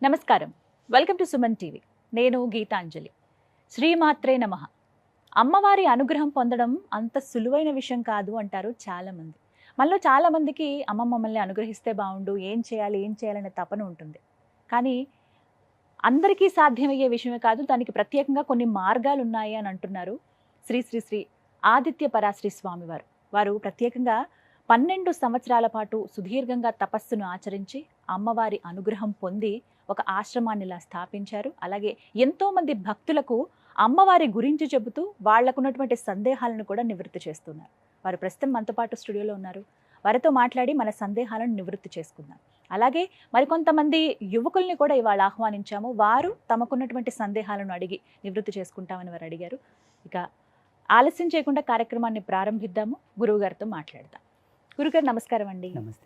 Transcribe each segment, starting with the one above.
నమస్కారం. Welcome to Suman TV. నేను గీతాంజలి. శ్రీమాత్రే నమః. అమ్మవారి అనుగ్రహం పొందడం అంత సులువైన విషయం కాదు అంటారు చాలామంది. మనలో చాలామందికి అమ్మ మమ్మల్ని అనుగ్రహిస్తే బాగుండు, ఏం చేయాలనే తపన ఉంటుంది. కానీ అందరికీ సాధ్యమయ్యే విషయమే కాదు, దానికి ప్రత్యేకంగా కొన్ని మార్గాలు ఉన్నాయి అని అంటున్నారు శ్రీ శ్రీ శ్రీ ఆదిత్య పరాశ్రీ స్వామివారు. వారు ప్రత్యేకంగా 12 సంవత్సరాల పాటు సుదీర్ఘంగా తపస్సును ఆచరించి అమ్మవారి అనుగ్రహం పొంది ఒక ఆశ్రమాన్ని ఇలా స్థాపించారు. అలాగే ఎంతోమంది భక్తులకు అమ్మవారి గురించి చెబుతూ వాళ్లకున్నటువంటి సందేహాలను కూడా నివృత్తి చేస్తున్నారు. వారు ప్రస్తుతం మనతో పాటు స్టూడియోలో ఉన్నారు. వారితో మాట్లాడి మన సందేహాలను నివృత్తి చేసుకుందాం. అలాగే మరికొంతమంది యువకుల్ని కూడా ఇవాళ ఆహ్వానించాము. వారు తమకున్నటువంటి సందేహాలను అడిగి నివృత్తి చేసుకుంటామని వారు అడిగారు. ఇక ఆలస్యం చేయకుండా కార్యక్రమాన్ని ప్రారంభిద్దాము. గురువు గారితో మాట్లాడదాం. గురుగారు నమస్కారం అండి. నమస్తే.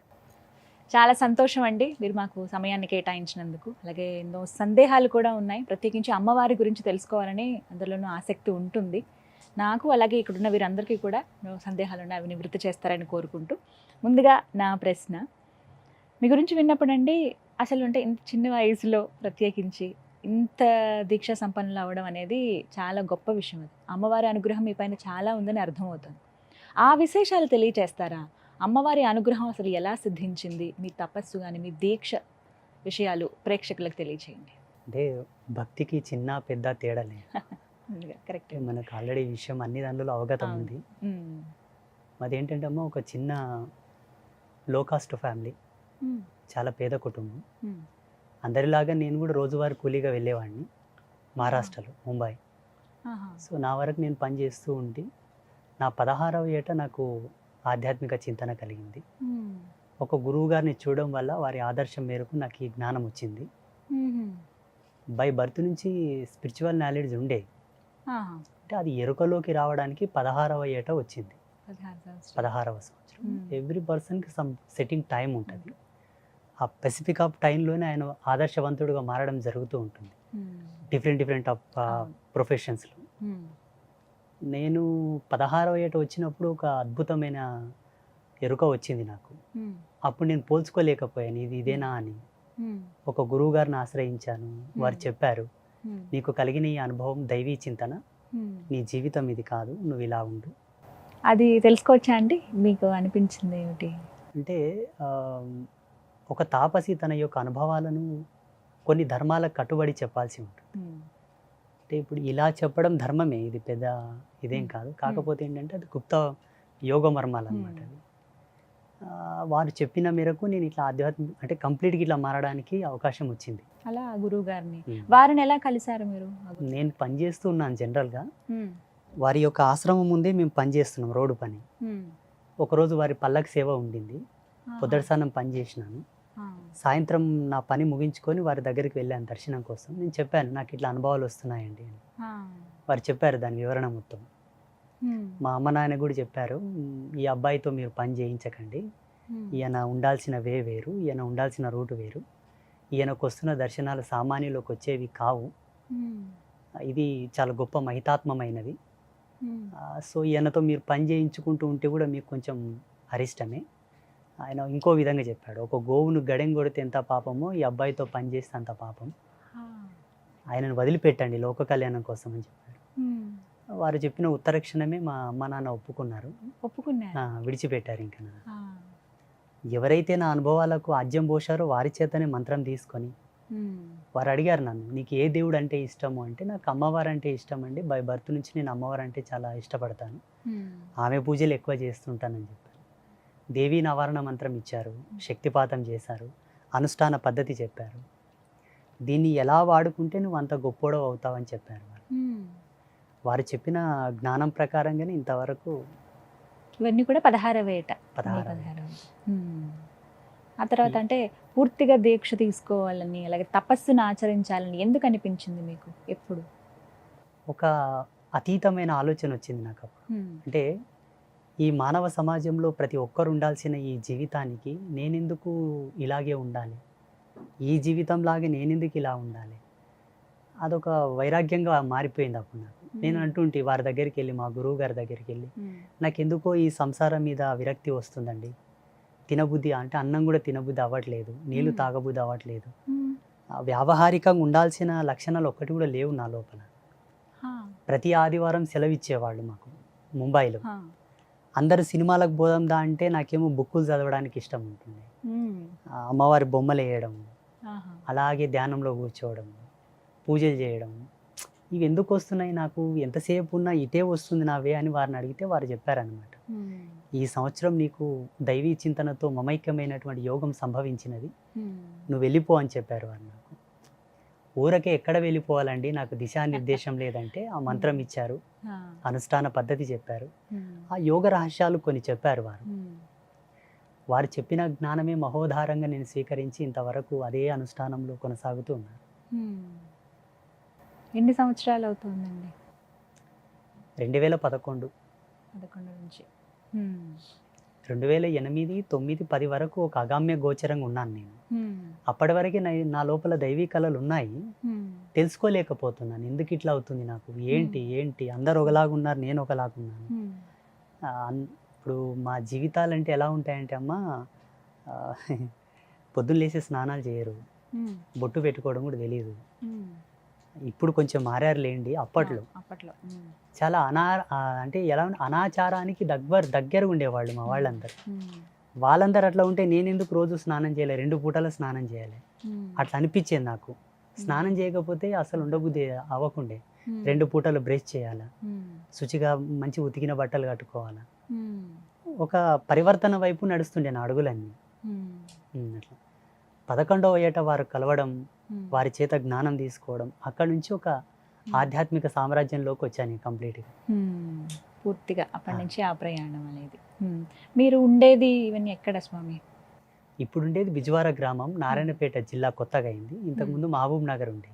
చాలా సంతోషం అండి మీరు మాకు సమయాన్ని కేటాయించినందుకు. అలాగే ఎన్నో సందేహాలు కూడా ఉన్నాయి. ప్రత్యేకించి అమ్మవారి గురించి తెలుసుకోవాలని అందులోనూ ఆసక్తి ఉంటుంది నాకు. అలాగే ఇక్కడున్న వీరందరికీ కూడా ఎన్నో సందేహాలు ఉన్నాయి, అవి నివృత్తి చేస్తారని కోరుకుంటూ ముందుగా నా ప్రశ్న, మీ గురించి విన్నప్పుడు అండి అసలు అంటే ఇంత చిన్న వయసులో ప్రత్యేకించి ఇంత దీక్ష సంపన్నులు అవ్వడం అనేది చాలా గొప్ప విషయం. అది అమ్మవారి అనుగ్రహం మీ పైన చాలా ఉందని అర్థమవుతుంది. ఆ విశేషాలు తెలియచేస్తారా? అమ్మవారి అనుగ్రహం అసలు ఎలా సిద్ధించింది? మీ తపస్సు కానీ మీ దీక్ష విషయాలు ప్రేక్షకులకు తెలియచేయండి. అంటే భక్తికి చిన్న పెద్ద తేడా లేదు. కరెక్ట్. మనకు ఆల్రెడీ ఈ విషయం అన్ని దానిలో అవగతం ఉంది. మాది ఏంటంటే అమ్మ ఒక చిన్న లో కాస్ట్ ఫ్యామిలీ, చాలా పేద కుటుంబం. అందరిలాగా నేను కూడా రోజువారీ కూలీగా వెళ్ళేవాడిని మహారాష్ట్రలో, ముంబై. సో నా వరకు నేను పని చేస్తూ ఉంటే నా 16వ ఏట నాకు ఆధ్యాత్మిక చింతన కలిగింది. ఒక గురువు గారిని చూడడం వల్ల వారి ఆదర్శం మేరకు నాకు ఈ జ్ఞానం వచ్చింది. బై బర్త్ నుంచి స్పిరిచువల్ నాలెడ్జ్ ఉండే, అంటే అది ఎరుకలోకి రావడానికి 16వ ఏట వచ్చింది. 16వ సంవత్సరం. ఎవ్రీ పర్సన్కి సమ్ సెట్టింగ్ టైం ఉంటుంది. ఆ స్పెసిఫిక్ ఆఫ్ టైంలోనే ఆయన ఆదర్శవంతుడుగా మారడం జరుగుతూ ఉంటుంది డిఫరెంట్ ఆఫ్ ప్రొఫెషన్స్లో. నేను 16వ ఏట వచ్చినప్పుడు ఒక అద్భుతమైన ఎరుక వచ్చింది నాకు. అప్పుడు నేను పోల్చుకోలేకపోయాను ఇది ఇదేనా అని. ఒక గురువు గారిని ఆశ్రయించాను. వారు చెప్పారు, నీకు కలిగిన ఈ అనుభవం దైవీ చింతన, నీ జీవితం ఇది కాదు, నువ్వు ఇలా ఉండు. అది తెలుసుకోవచ్చా అండి? మీకు అనిపించింది ఏమిటి అంటే ఒక తాపసి తన యొక్క అనుభవాలను కొన్ని ధర్మాలకు కట్టుబడి చెప్పాల్సి ఉంటుంది. అంటే ఇప్పుడు ఇలా చెప్పడం ధర్మమే, ఇది పెద్ద ఇదేం కాదు. కాకపోతే ఏంటంటే అది గుప్త యోగ మర్మాలు అనమాట. వారు చెప్పిన మేరకు నేను ఇట్లా ఆధ్యాత్మిక అంటే కంప్లీట్గా ఇట్లా మారడానికి అవకాశం వచ్చింది. అలా గురువు గారిని వారిని ఎలా కలిశారు మీరు? నేను పనిచేస్తూ ఉన్నాను జనరల్గా. వారి యొక్క ఆశ్రమం ముందే మేము పనిచేస్తున్నాం, రోడ్డు పని. ఒకరోజు వారి పల్లకి సేవ ఉండింది, పొద్దుటి స్నానం పని చేసినాను. సాయంత్రం నా పని ముగించుకొని వారి దగ్గరికి వెళ్ళాను దర్శనం కోసం. నేను చెప్పాను, నాకు ఇట్లా అనుభవాలు వస్తున్నాయండి అని. వారు చెప్పారు దాని వివరణ మొత్తం. మా అమ్మ నాయన కూడా చెప్పారు, ఈ అబ్బాయితో మీరు పని చేయించకండి, ఈయన ఉండాల్సిన వే వేరు, ఈయన ఉండాల్సిన రూటు వేరు, ఈయనకు వస్తున్న దర్శనాలు సామాన్యులకు వచ్చేవి కావు, ఇది చాలా గొప్ప మహితాత్మమైనది. సో ఈయనతో మీరు పని చేయించుకుంటూ ఉంటే కూడా మీకు కొంచెం అరిష్టమే. ఆయన ఇంకో విధంగా చెప్పాడు, ఒక గోవును గడెం కొడితే ఎంత పాపమో ఈ అబ్బాయితో పని చేస్తే అంత పాపం, ఆయనను వదిలిపెట్టండి లోక కళ్యాణం కోసం అని చెప్పాడు. వారు చెప్పిన ఉత్తర క్షణమే మా అమ్మ నాన్న ఒప్పుకున్నారు, విడిచిపెట్టారు. ఇంకా ఎవరైతే నా అనుభవాలకు ఆజ్యం పోశారో వారి చేతనే మంత్రం తీసుకొని వారు అడిగారు నన్ను, నీకు ఏ దేవుడు అంటే ఇష్టము అంటే, నాకు అమ్మవారు అంటే ఇష్టం అండి, బై బర్త్ నుంచి నేను అమ్మవారు అంటే చాలా ఇష్టపడతాను, ఆమె పూజలు ఎక్కువ చేస్తుంటానని చెప్పారు. దేవీ నవారణ మంత్రం ఇచ్చారు, శక్తిపాతం చేశారు, అనుష్ఠాన పద్ధతి చెప్పారు. దీన్ని ఎలా వాడుకుంటే నువ్వు అంత గొప్పోడవు అవుతావని చెప్పారు వారు. వారు చెప్పిన జ్ఞానం ప్రకారంగానే ఇంతవరకు ఇవన్నీ కూడా 16వ ఏట. 16వ. ఆ తర్వాత అంటే పూర్తిగా దీక్ష తీసుకోవాలని, అలాగే తపస్సును ఆచరించాలని ఎందుకు అనిపించింది మీకు? ఎప్పుడు ఒక అతీతమైన ఆలోచన వచ్చింది నాకు. అంటే ఈ మానవ సమాజంలో ప్రతి ఒక్కరు ఉండాల్సిన ఈ జీవితానికి నేనెందుకు ఇలాగే ఉండాలి, ఈ జీవితంలాగే నేనెందుకు ఇలా ఉండాలి, అదొక వైరాగ్యంగా మారిపోయింది అప్పుడు నాకు. నేను అంటుంటే వారి దగ్గరికి వెళ్ళి, మా గురువు గారి దగ్గరికి వెళ్ళి, నాకెందుకో ఈ సంసారం మీద విరక్తి వస్తుందండి, తినబుద్ధి అంటే అన్నం కూడా తినబుద్ధి అవ్వట్లేదు, నీళ్లు తాగబుద్ధి అవ్వట్లేదు, వ్యావహారికంగా ఉండాల్సిన లక్షణాలు ఒక్కటి కూడా లేవు నా లోపల. ప్రతి ఆదివారం సెలవు ఇచ్చేవాళ్ళు మాకు ముంబైలో. అందరు సినిమాలకు పోదాందా అంటే నాకేమో బుక్కులు చదవడానికి ఇష్టం ఉంటుంది. అమ్మవారి బొమ్మలు వేయడం, అలాగే ధ్యానంలో కూర్చోవడం, పూజలు చేయడం, ఇవి ఎందుకు వస్తున్నాయి నాకు, ఎంతసేపు ఉన్నా ఇటే వస్తుంది నావే అని వారిని అడిగితే వారు చెప్పారనమాట, ఈ సంవత్సరం నీకు దైవీ చింతనతో మమైక్యమైనటువంటి యోగం సంభవించినది, నువ్వు వెళ్ళిపో అని చెప్పారు వారు నాకు. ఊరకే ఎక్కడ వెళ్ళిపోవాలండి, నాకు దిశానిర్దేశం లేదంటే ఆ మంత్రం ఇచ్చారు, అనుష్ఠాన పద్ధతి చెప్పారు, ఆ యోగ రహస్యాలు కొన్ని చెప్పారు వారు. వారు చెప్పిన జ్ఞానమే మహోధారంగా నేను స్వీకరించి ఇంతవరకు అదే అనుష్ఠానంలో కొనసాగుతూ ఉన్నాను. ఎన్ని సంవత్సరాలు అవుతుందండి? 2011 నుంచి 2008, 9, 10 వరకు ఒక అగామ్య గోచరంగా ఉన్నాను నేను. అప్పటి వరకే నా లోపల దైవీ కళలు ఉన్నాయి, తెలుసుకోలేకపోతున్నాను ఎందుకు ఇట్లా అవుతుంది నాకు, ఏంటి అందరు ఒకలాగా ఉన్నారు, నేను ఒకలాగున్నాను. ఇప్పుడు మా జీవితాలంటే ఎలా ఉంటాయంటే అమ్మ, పొద్దున్న లేసి స్నానాలు చేయరు, బొట్టు పెట్టుకోవడం కూడా తెలియదు. ఇప్పుడు కొంచెం మారారు లేండి, అప్పట్లో చాలా అంటే ఎలా అనాచారానికి దగ్గర ఉండేవాళ్ళు మా వాళ్ళందరూ. వాళ్ళందరూ అట్లా ఉంటే నేను ఎందుకు రోజు స్నానం చేయలే, 2 పూటల స్నానం చేయాలి అట్లా అనిపించేది నాకు. స్నానం చేయకపోతే అసలు ఉండబుద్ధి అవ్వకుండే. 2 పూటలు బ్రష్ చేయాలా, శుచిగా మంచి ఉతికిన బట్టలు కట్టుకోవాలా, ఒక పరివర్తన వైపు నడుస్తుండే నా అడుగులన్నీ. అట్లా 11వ ఏట వారు కలవడం, వారి చేత జ్ఞానం తీసుకోవడం, అక్కడ నుంచి ఒక ఆధ్యాత్మిక సామ్రాజ్యంలోకి వచ్చాను కంప్లీట్గా, పూర్తిగా. అప్పటి నుంచి ఆ ప్రయాణం అనేది. మీరు ఉండేది ఇవన్నీ ఎక్కడ స్వామి? ఇప్పుడు ఉండేది బిజ్వార గ్రామం, నారాయణపేట జిల్లా కొత్తగా అయింది. ఇంతకుముందు మహబూబ్ నగర్ ఉండే.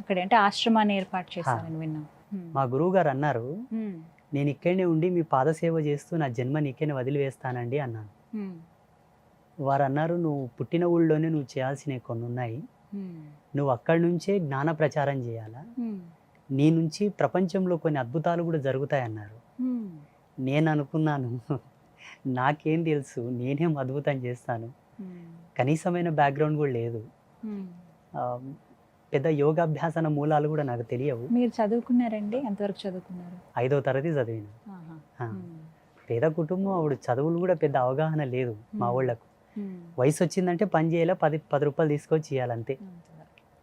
అక్కడ అంటే ఆశ్రమాన్ని ఏర్పాటు చేశారని విన్నాం. మా గురువు గారు అన్నారు, నేను ఇక్కడనే ఉండి మీ పాదసేవ చేస్తూ నా జన్మని ఇక్కడనే వదిలివేస్తానండి అన్నాను. వారు అన్నారు, నువ్వు పుట్టిన ఊళ్ళోనే నువ్వు చేయాల్సినవి కొన్ని ఉన్నాయి, నువ్వు అక్కడి నుంచే జ్ఞాన ప్రచారం చేయాలా, నీ నుంచి ప్రపంచంలో కొన్ని అద్భుతాలు కూడా జరుగుతాయి అన్నారు. నేను అనుకున్నాను, నాకేం తెలుసు, నేనేం అద్భుతం చేస్తాను, కనీసమైన బ్యాక్గ్రౌండ్ కూడా లేదు, పెద్ద యోగాభ్యాసన మూలాలు కూడా నాకు తెలియవు. మీరు చదువుకున్నారండి? ఎంతవరకు చదువుకున్నారు? 5వ తరగతి చదివిన. పేద కుటుంబం, అప్పుడు చదువులు కూడా పెద్ద అవగాహన లేదు మా వాళ్ళకు. వయసు వచ్చిందంటే పని చేయాలి, 10 రూపాయలు తీసుకొచ్చి ఇవ్వాలంతే.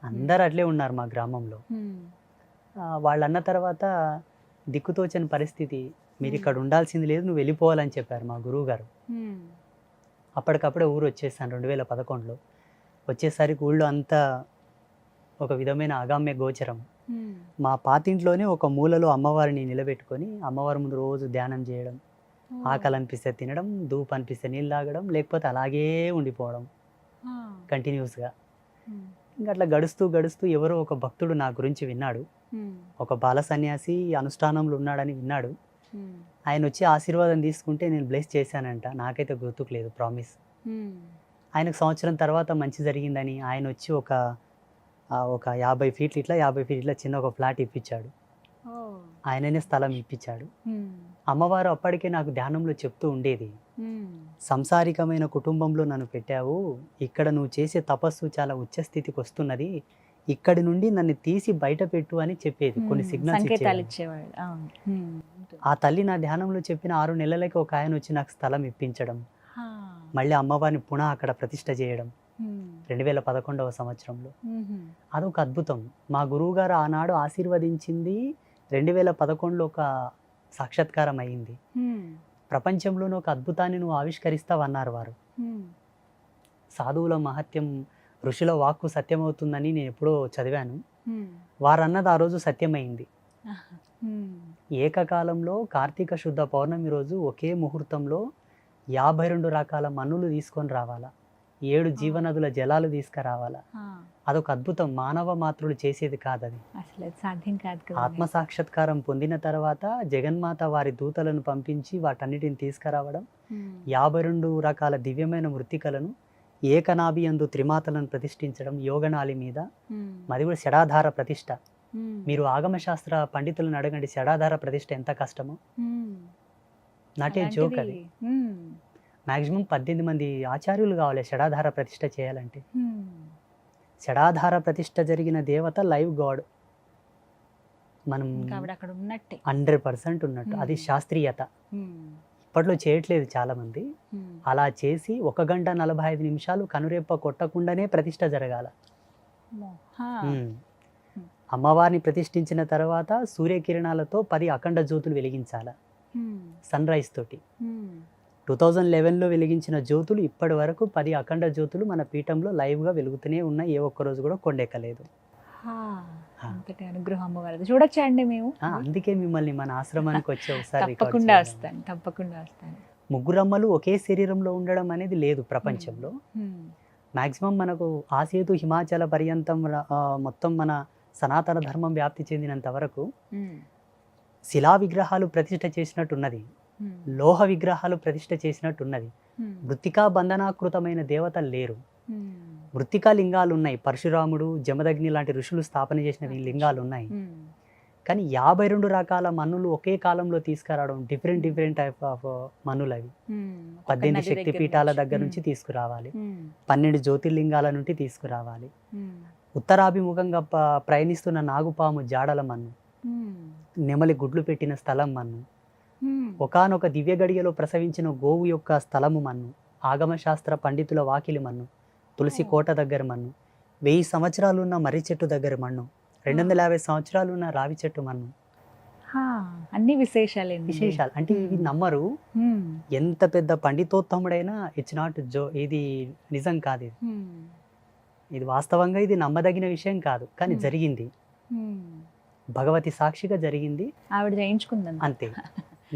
అందరు అట్లే ఉన్నారు మా గ్రామంలో. వాళ్ళు అన్న తర్వాత దిక్కుతోచని పరిస్థితి, మీరు ఇక్కడ ఉండాల్సింది లేదు, నువ్వు వెళ్ళిపోవాలని చెప్పారు మా గురువు గారు. అప్పటికప్పుడే ఊరు వచ్చేసాను 2011లో. వచ్చేసరికి ఊళ్ళో అంతా ఒక విధమైన అగామ్య గోచరం. మా పాతింట్లోనే ఒక మూలలో అమ్మవారిని నిలబెట్టుకొని అమ్మవారి ముందు రోజు ధ్యానం చేయడం, ఆకలి అనిపిస్తే తినడం, ధూపు అనిపిస్తే నీళ్ళు తాగడం, లేకపోతే అలాగే ఉండిపోవడం కంటిన్యూస్గా. ఇంకా అట్లా గడుస్తూ ఎవరో ఒక భక్తుడు నా గురించి విన్నాడు, ఒక బాల సన్యాసి అనుష్ఠానంలో ఉన్నాడని విన్నాడు. ఆయన వచ్చి ఆశీర్వాదం తీసుకుంటే నేను బ్లెస్ చేశానంట, నాకైతే గుర్తుకు లేదు, ప్రామిస్. ఆయనకు సంవత్సరం తర్వాత మంచి జరిగిందని ఆయన వచ్చి ఒక 50 ఫీట్లు ఇట్లా చిన్న ఒక ఫ్లాట్ ఇప్పించాడు, ఆయననే స్థలం ఇప్పించాడు. అమ్మవారు అప్పటికే నాకు ధ్యానంలో చెప్తూ ఉండేది, సంసారికమైన కుటుంబంలో నన్ను పెట్టావు, ఇక్కడ నువ్వు చేసే తపస్సు చాలా ఉచ్చ స్థితికి వస్తున్నది, ఇక్కడి నుండి నన్ను తీసి బయట పెట్టు అని చెప్పేది, కొన్ని సిగ్నల్స్ ఇచ్చేవాడు. ఆ తల్లి నా ధ్యానంలో చెప్పిన 6 నెలలకి ఒక ఆయన వచ్చి నాకు స్థలం ఇప్పించడం, మళ్ళీ అమ్మవారిని పునః అక్కడ ప్రతిష్ఠ చేయడం 2011వ సంవత్సరంలో. అదొక అద్భుతం. మా గురువు గారు ఆనాడు ఆశీర్వదించింది 2011లో ఒక సాక్షాత్కారం అయింది. ప్రపంచంలోనే ఒక అద్భుతాన్ని నువ్వు ఆవిష్కరిస్తావన్నారు వారు. సాధువుల మహత్యం, ఋషుల వాక్కు సత్యమవుతుందని నేను ఎప్పుడో చదివాను. వారు అన్నది ఆ రోజు సత్యమైంది. ఏకకాలంలో కార్తీక శుద్ధ పౌర్ణమి రోజు ఒకే ముహూర్తంలో 52 రకాల మన్నులు తీసుకొని రావాలా, 7 జీవనదుల జలాలు తీసుకురావాలా. అదొక అద్భుతం, మానవ మాతృలు చేసేది కాదది, అసలు సాధ్యం కాదు. ఆత్మ సాక్షాత్కారం పొందిన తర్వాత జగన్మాత వారి దూతలను పంపించి వాటన్నిటిని తీసుకురావడం, 52 రకాల దివ్యమైన మృత్తికలను ఏకనాభి యందు త్రిమాతలను ప్రతిష్ఠించడం, యోగనాళి మీద, అది కూడా షడాధార ప్రతిష్ఠ. మీరు ఆగమశాస్త్ర పండితులను అడగండి, షడాధార ప్రతిష్ఠ ఎంత కష్టమో, నాటే జోక్ అది. మ్యాక్సిమం 18 మంది ఆచార్యులు కావాలి షడాధార ప్రతిష్ఠ చేయాలంటే. షడాధార ప్రతిష్ఠ జరిగిన దేవత లైవ్ గాడ్. మనం కాబట్టి అక్కడ ఉన్నట్టే 100% ఉన్నట్టు. అది శాస్త్రీయత. ఇప్పట్లో చేయట్లేదు చాలామంది. అలా చేసి 1 గంట 45 నిమిషాలు కనురెప్ప కొట్టకుండానే ప్రతిష్ఠ జరగాల. అమ్మవారిని ప్రతిష్ఠించిన తర్వాత సూర్యకిరణాలతో 10 అఖండ జ్యోతులు వెలిగించాల సన్ రైజ్ తోటి. 2011లో వెలిగించిన జ్యోతులు ఇప్పటి వరకు 10 అఖండ జ్యోతులు మన పీఠంలో లైవ్గా వెలుగుతూనే ఉన్నాయి. ఏ ఒక్క రోజు కూడా కొండెక్కలేదు. అంతటి అనుగ్రహం అమ్మవారిది. చూడొచ్చా అండి మేము? అందుకే మిమ్మల్ని మన ఆశ్రమానికి వచ్చి ఒకసారి తప్పకుండా వస్తాను. ముగ్గురమ్మలు ఒకే శరీరంలో ఉండడం అనేది లేదు ప్రపంచంలో. మ్యాక్సిమం మనకు ఆసేతు హిమాచల పర్యంతం మొత్తం మన సనాతన ధర్మం వ్యాప్తి చెందినంత వరకు శిలా విగ్రహాలు ప్రతిష్ఠ చేసినట్టున్నది, లోహ విగ్రహాలు ప్రతిష్ఠ చేసినట్టున్నది. మృత్తికా బంధనాకృతమైన దేవతలు లేరు. మృత్తికా లింగాలు ఉన్నాయి. పరశురాముడు, జమదగ్ని లాంటి ఋషులు స్థాపన చేసిన లింగాలు ఉన్నాయి. కానీ 52 రకాల మన్నులు ఒకే కాలంలో తీసుకురావడం, డిఫరెంట్ టైప్ ఆఫ్ మన్నులు అవి. 18 శక్తి పీఠాల దగ్గర నుంచి తీసుకురావాలి, 12 జ్యోతిర్లింగాల నుండి తీసుకురావాలి. ఉత్తరాభిముఖంగా ప్రయాణిస్తున్న నాగుపాము జాడల మన్ను, నెమలి గుడ్లు పెట్టిన స్థలం మన్ను, ఒకానొక దివ్య గడియలో ప్రసవించిన గోవు యొక్క స్థలము మన్ను, ఆగమశాస్త్ర పండితుల వాకిలి మన్ను, తులసి కోట దగ్గర మన్ను, 1000 సంవత్సరాలు ఉన్న మర్రి చెట్టు దగ్గర మన్ను, 250 సంవత్సరాలు ఉన్న రావి చెట్టు మన్ను. అన్ని విశేషాలు అంటే ఇవి నమ్మరు. ఎంత పెద్ద పండితోత్తముడైనా ఇట్స్ నాట్ ఇది నిజం కాదు. ఇది వాస్తవంగా ఇది నమ్మదగిన విషయం కాదు. కానీ జరిగింది, భగవతి సాక్షిగా జరిగింది. ఆవిడ చేయించుకుంది అంతే.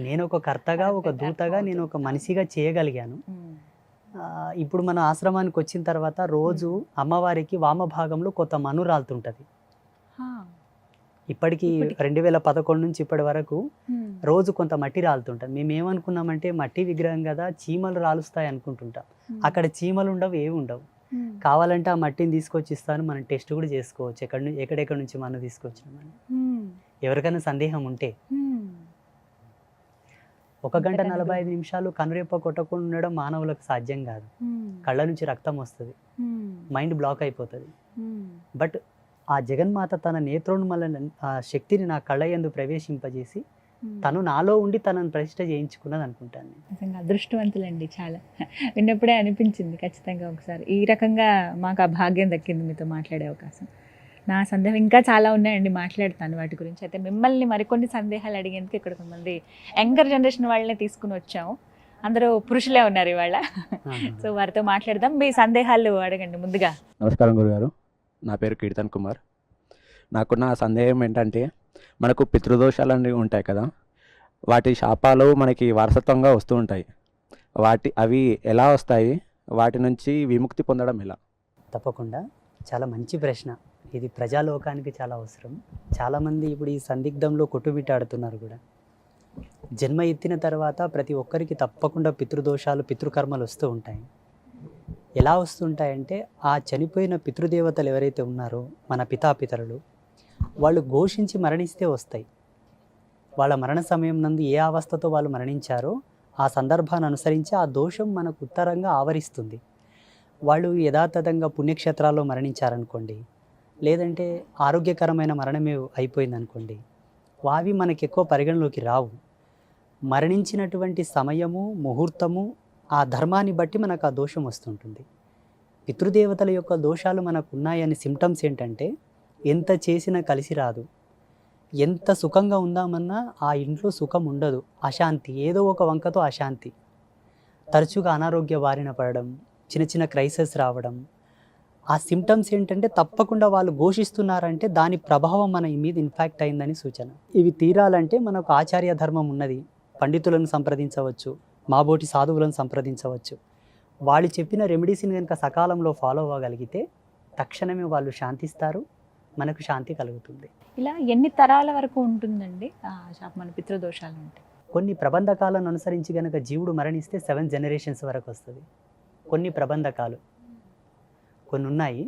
నేను ఒక కర్తగా, ఒక దూతగా, నేను ఒక మనిషిగా చేయగలిగాను. ఇప్పుడు మన ఆశ్రమానికి వచ్చిన తర్వాత రోజు అమ్మవారికి వామభాగంలో కొత్త మన్ను రాలుతుంటది. ఇప్పటికి 2011 నుంచి ఇప్పటి వరకు రోజు కొంత మట్టి రాలుతుంటది. మేము ఏమనుకున్నామంటే మట్టి విగ్రహం కదా, చీమలు రాలుస్తాయి అనుకుంటుంటాం. అక్కడ చీమలు ఉండవు, ఏవి ఉండవు. కావాలంటే ఆ మట్టిని తీసుకొచ్చి ఇస్తాను, మనం టెస్ట్ కూడా చేసుకోవచ్చు ఎక్కడెక్కడ నుంచి మనం తీసుకొచ్చినామని. ఎవరికైనా సందేహం ఉంటే 1 గంట 45 నిమిషాలు కనురెప్ప కొట్టకుండా ఉండడం మానవులకు సాధ్యం కాదు. కళ్ళ నుంచి రక్తం వస్తుంది, మైండ్ బ్లాక్ అయిపోతుంది. బట్ ఆ జగన్మాత తన నేత్రోన్మల ఆ శక్తిని నా కళ్ళ యందు ప్రవేశింపజేసి తను నాలో ఉండి తనను ప్రతిష్ఠ చేయించుకున్నది అనుకుంటాను. నిజంగా అదృష్టవంతులండి. చాలా విన్నప్పుడే అనిపించింది ఖచ్చితంగా ఒకసారి ఈ రకంగా మాకు ఆ భాగ్యం దక్కింది మీతో మాట్లాడే అవకాశం. నా సందేహం ఇంకా చాలా ఉన్నాయండి, మాట్లాడతాను వాటి గురించి. అయితే మిమ్మల్ని మరికొన్ని సందేహాలు అడిగేందుకు ఇక్కడ కొంతమంది యంగర్ జనరేషన్ వాళ్ళనే తీసుకుని వచ్చాము. అందరూ పురుషులే ఉన్నారు ఇవాళ. సో వారితో మాట్లాడదాం. మీ సందేహాలు అడగండి ముందుగా. నమస్కారం గురుగారు, నా పేరు కీర్తన్ కుమార్. నాకున్న సందేహం ఏంటంటే, మనకు పితృదోషాలు అనేవి ఉంటాయి కదా, వాటి శాపాలు మనకి వారసత్వంగా వస్తూ ఉంటాయి. అవి ఎలా వస్తాయి, వాటి నుంచి విముక్తి పొందడం ఎలా? తప్పకుండా చాలా మంచి ప్రశ్న. ఇది ప్రజాలోకానికి చాలా అవసరం. చాలామంది ఇప్పుడు ఈ సందిగ్ధంలో కొట్టుమిట్టాడుతున్నారు కూడా. జన్మ ఎత్తిన తర్వాత ప్రతి ఒక్కరికి తప్పకుండా పితృదోషాలు, పితృకర్మలు వస్తూ ఉంటాయి. ఎలా వస్తుంటాయంటే, ఆ చనిపోయిన పితృదేవతలు ఎవరైతే ఉన్నారో మన పితాపితరులు, వాళ్ళు ఘోషించి మరణిస్తే వస్తాయి. వాళ్ళ మరణ సమయం నందు ఏ అవస్థతో వాళ్ళు మరణించారో ఆ సందర్భాన్ని అనుసరించి ఆ దోషం మనకు ఉత్తరంగా ఆవరిస్తుంది. వాళ్ళు యథాతథంగా పుణ్యక్షేత్రాల్లో మరణించారనుకోండి, లేదంటే ఆరోగ్యకరమైన మరణమే అయిపోయిందనుకోండి, అవి మనకి ఎక్కువ పరిగణలోకి రావు. మరణించినటువంటి సమయము, ముహూర్తము, ఆ ధర్మాన్ని బట్టి మనకు ఆ దోషం వస్తుంటుంది. పితృదేవతల యొక్క దోషాలు మనకు ఉన్నాయని సిమ్టమ్స్ ఏంటంటే, ఎంత చేసినా కలిసి రాదు, ఎంత సుఖంగా ఉందామన్నా ఆ ఇంట్లో సుఖం ఉండదు, అశాంతి, ఏదో ఒక వంకతో అశాంతి, తరచుగా అనారోగ్య బారిన పడడం, చిన్న చిన్న క్రైసిస్ రావడం. ఆ సిమ్టమ్స్ ఏంటంటే తప్పకుండా వాళ్ళు ఘోషిస్తున్నారంటే దాని ప్రభావం మన మీద ఇన్ఫాక్ట్ అయిందని సూచన. ఇవి తీరాలంటే మనకు ఆచార్య ధర్మం ఉన్నది. పండితులను సంప్రదించవచ్చు, మాబోటి సాధువులను సంప్రదించవచ్చు. వాళ్ళు చెప్పిన రెమెడీస్ని కనుక సకాలంలో ఫాలో అవ్వగలిగితే తక్షణమే వాళ్ళు శాంతిస్తారు, మనకు శాంతి కలుగుతుంది. ఇలా ఎన్ని తరాల వరకు ఉంటుందండి మన పితృదోషాలు అంటే? కొన్ని ప్రబంధకాలను అనుసరించి కనుక జీవుడు మరణిస్తే 7 జనరేషన్స్ వరకు వస్తుంది. కొన్ని ప్రబంధకాలు కొన్ని ఉన్నాయి,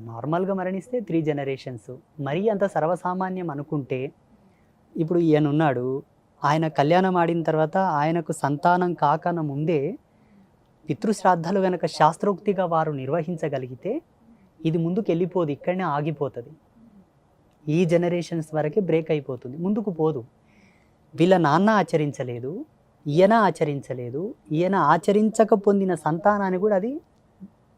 నార్మల్గా మరణిస్తే 3 జనరేషన్స్. మరీ అంత సర్వసామాన్యం అనుకుంటే, ఇప్పుడు ఈయన ఉన్నాడు, ఆయన కళ్యాణం ఆడిన తర్వాత ఆయనకు సంతానం కాకన ముందే పితృశ్రాద్ధాలు గనక శాస్త్రోక్తిగా వారు నిర్వహించగలిగితే ఇది ముందుకు వెళ్ళిపోదు, ఇక్కడనే ఆగిపోతుంది. ఈ జనరేషన్స్ వరకే బ్రేక్ అయిపోతుంది, ముందుకు పోదు. వీళ్ళ నాన్న ఆచరించలేదు, ఈయన ఆచరించలేదు, ఈయన ఆచరించక పొందిన సంతానాన్ని కూడా అది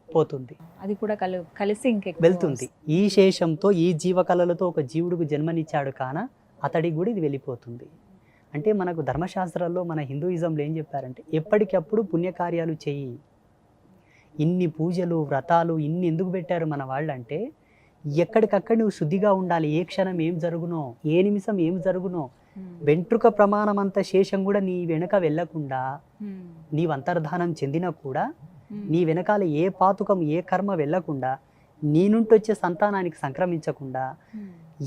పోతుంది, అది కూడా కలిసి ఇంకెక్కువ వెళ్తుంది. ఈ శేషంతో ఈ జీవకళలతో ఒక జీవుడికి జన్మనిచ్చాడు కాన అతడికి కూడా ఇది వెళ్ళిపోతుంది. అంటే మనకు ధర్మశాస్త్రాల్లో మన హిందూయిజంలో ఏం చెప్పారంటే ఎప్పటికప్పుడు పుణ్యకార్యాలు చెయ్యి. ఇన్ని పూజలు వ్రతాలు ఇన్ని ఎందుకు పెట్టారు మన వాళ్ళు అంటే ఎక్కడికక్కడ నువ్వు శుద్ధిగా ఉండాలి. ఏ క్షణం ఏం జరుగునో, ఏ నిమిషం ఏం జరుగునో, వెంట్రుక ప్రమాణం అంత శేషం కూడా నీ వెనక వెళ్ళకుండా, నీవు అంతర్ధానం చెందినా కూడా నీ వెనకాల ఏ పాతుకం ఏ కర్మ వెళ్ళకుండా, నీ నుండి వచ్చే సంతానానికి సంక్రమించకుండా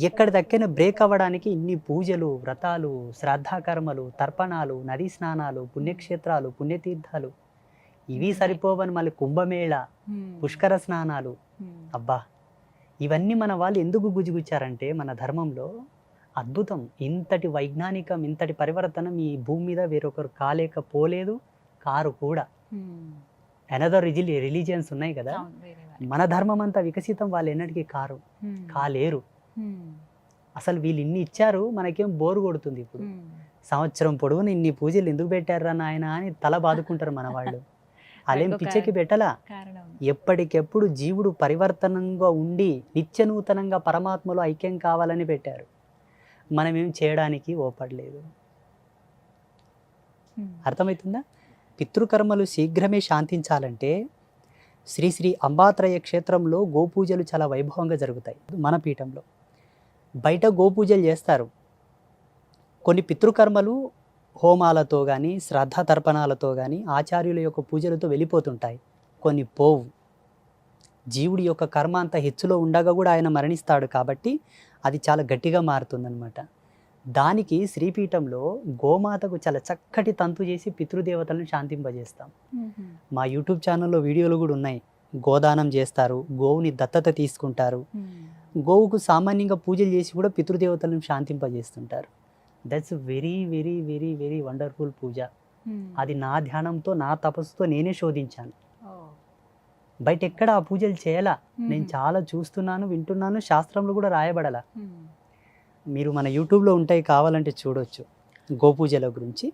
ఎక్కడిదక్కైనా బ్రేక్ అవ్వడానికి ఇన్ని పూజలు వ్రతాలు శ్రాద్ధకర్మలు తర్పణాలు నదీ స్నానాలు పుణ్యక్షేత్రాలు పుణ్యతీర్థాలు ఇవి సరిపోవని మళ్ళీ కుంభమేళ పుష్కర స్నానాలు. అబ్బా, ఇవన్నీ మన వాళ్ళు ఎందుకు గుజిగుచ్చారంటే మన ధర్మంలో అద్భుతం. ఇంతటి వైజ్ఞానికం ఇంతటి పరివర్తనం ఈ భూమి మీద వేరొకరు కాలేకపోలేదు, కారు కూడా. అనదర్ రిలీజియన్స్ ఉన్నాయి కదా, మన ధర్మం అంతా వికసితం, వాళ్ళు ఎన్నటికీ కాలేరు. అసలు వీళ్ళు ఇన్ని ఇచ్చారు, మనకేం బోరు కొడుతుంది. ఇప్పుడు సంవత్సరం పొడవున ఇన్ని పూజలు ఎందుకు పెట్టారా నాయన అని తల బాదుకుంటారు మన వాళ్ళు. అలేం పిచ్చెకి పెట్టలా, ఎప్పటికెప్పుడు జీవుడు పరివర్తనంగా ఉండి నిత్య నూతనంగా పరమాత్మలో ఐక్యం కావాలని పెట్టారు. మనమేం చేయడానికి ఓపడలేదు. అర్థమవుతుందా? పితృకర్మలు శీఘ్రమే శాంతించాలంటే శ్రీ శ్రీ అంబాత్రయ క్షేత్రంలో గోపూజలు చాలా వైభవంగా జరుగుతాయి. మన పీఠంలో బయట గోపూజలు చేస్తారు. కొన్ని పితృకర్మలు హోమాలతో కానీ శ్రద్ధ తర్పణాలతో కానీ ఆచార్యుల యొక్క పూజలతో వెళ్ళిపోతుంటాయి, కొన్ని పోవు. జీవుడి యొక్క కర్మ అంత హెచ్చులో ఉండగా కూడా ఆయన మరణిస్తాడు కాబట్టి అది చాలా గట్టిగా మారుతుందన్నమాట. దానికి శ్రీపీఠంలో గోమాతకు చాలా చక్కటి తంతు చేసి పితృదేవతలను శాంతింపజేస్తాం. మా యూట్యూబ్ ఛానల్లో వీడియోలు కూడా ఉన్నాయి. గోదానం చేస్తారు, గోవుని దత్తత తీసుకుంటారు, గోవుకు సామాన్యంగా పూజలు చేసి కూడా పితృదేవతలను శాంతింపజేస్తుంటారు. That's very very very very wonderful puja. అది నా ధ్యానంతో నా తపస్సుతో నేనే శోధించాను. బయట ఎక్కడ ఆ పూజలు చేయాలా, నేను చాలా చూస్తున్నాను వింటున్నాను, శాస్త్రంలో కూడా రాయబడాల. మీరు మన యూట్యూబ్లో ఉంటాయి, కావాలంటే చూడొచ్చు గోపూజల గురించి.